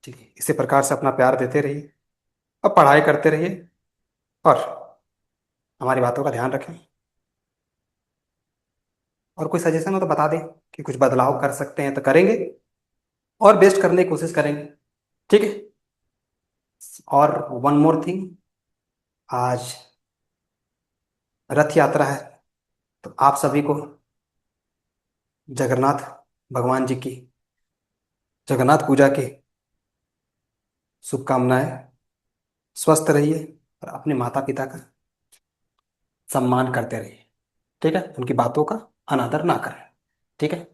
ठीक है, इसी प्रकार से अपना प्यार देते रहिए, और पढ़ाई करते रहिए, और हमारी बातों का ध्यान रखें। और कोई सजेशन हो तो बता दें कि कुछ बदलाव कर सकते हैं तो करेंगे, और बेस्ट करने की कोशिश करेंगे। ठीक है। और वन मोर थिंग, आज रथ यात्रा है, तो आप सभी को जगन्नाथ भगवान जी की, जगन्नाथ पूजा की शुभकामनाएं। स्वस्थ रहिए, और अपने माता पिता का सम्मान करते रहिए। ठीक है, उनकी बातों का अनादर ना करें। ठीक है।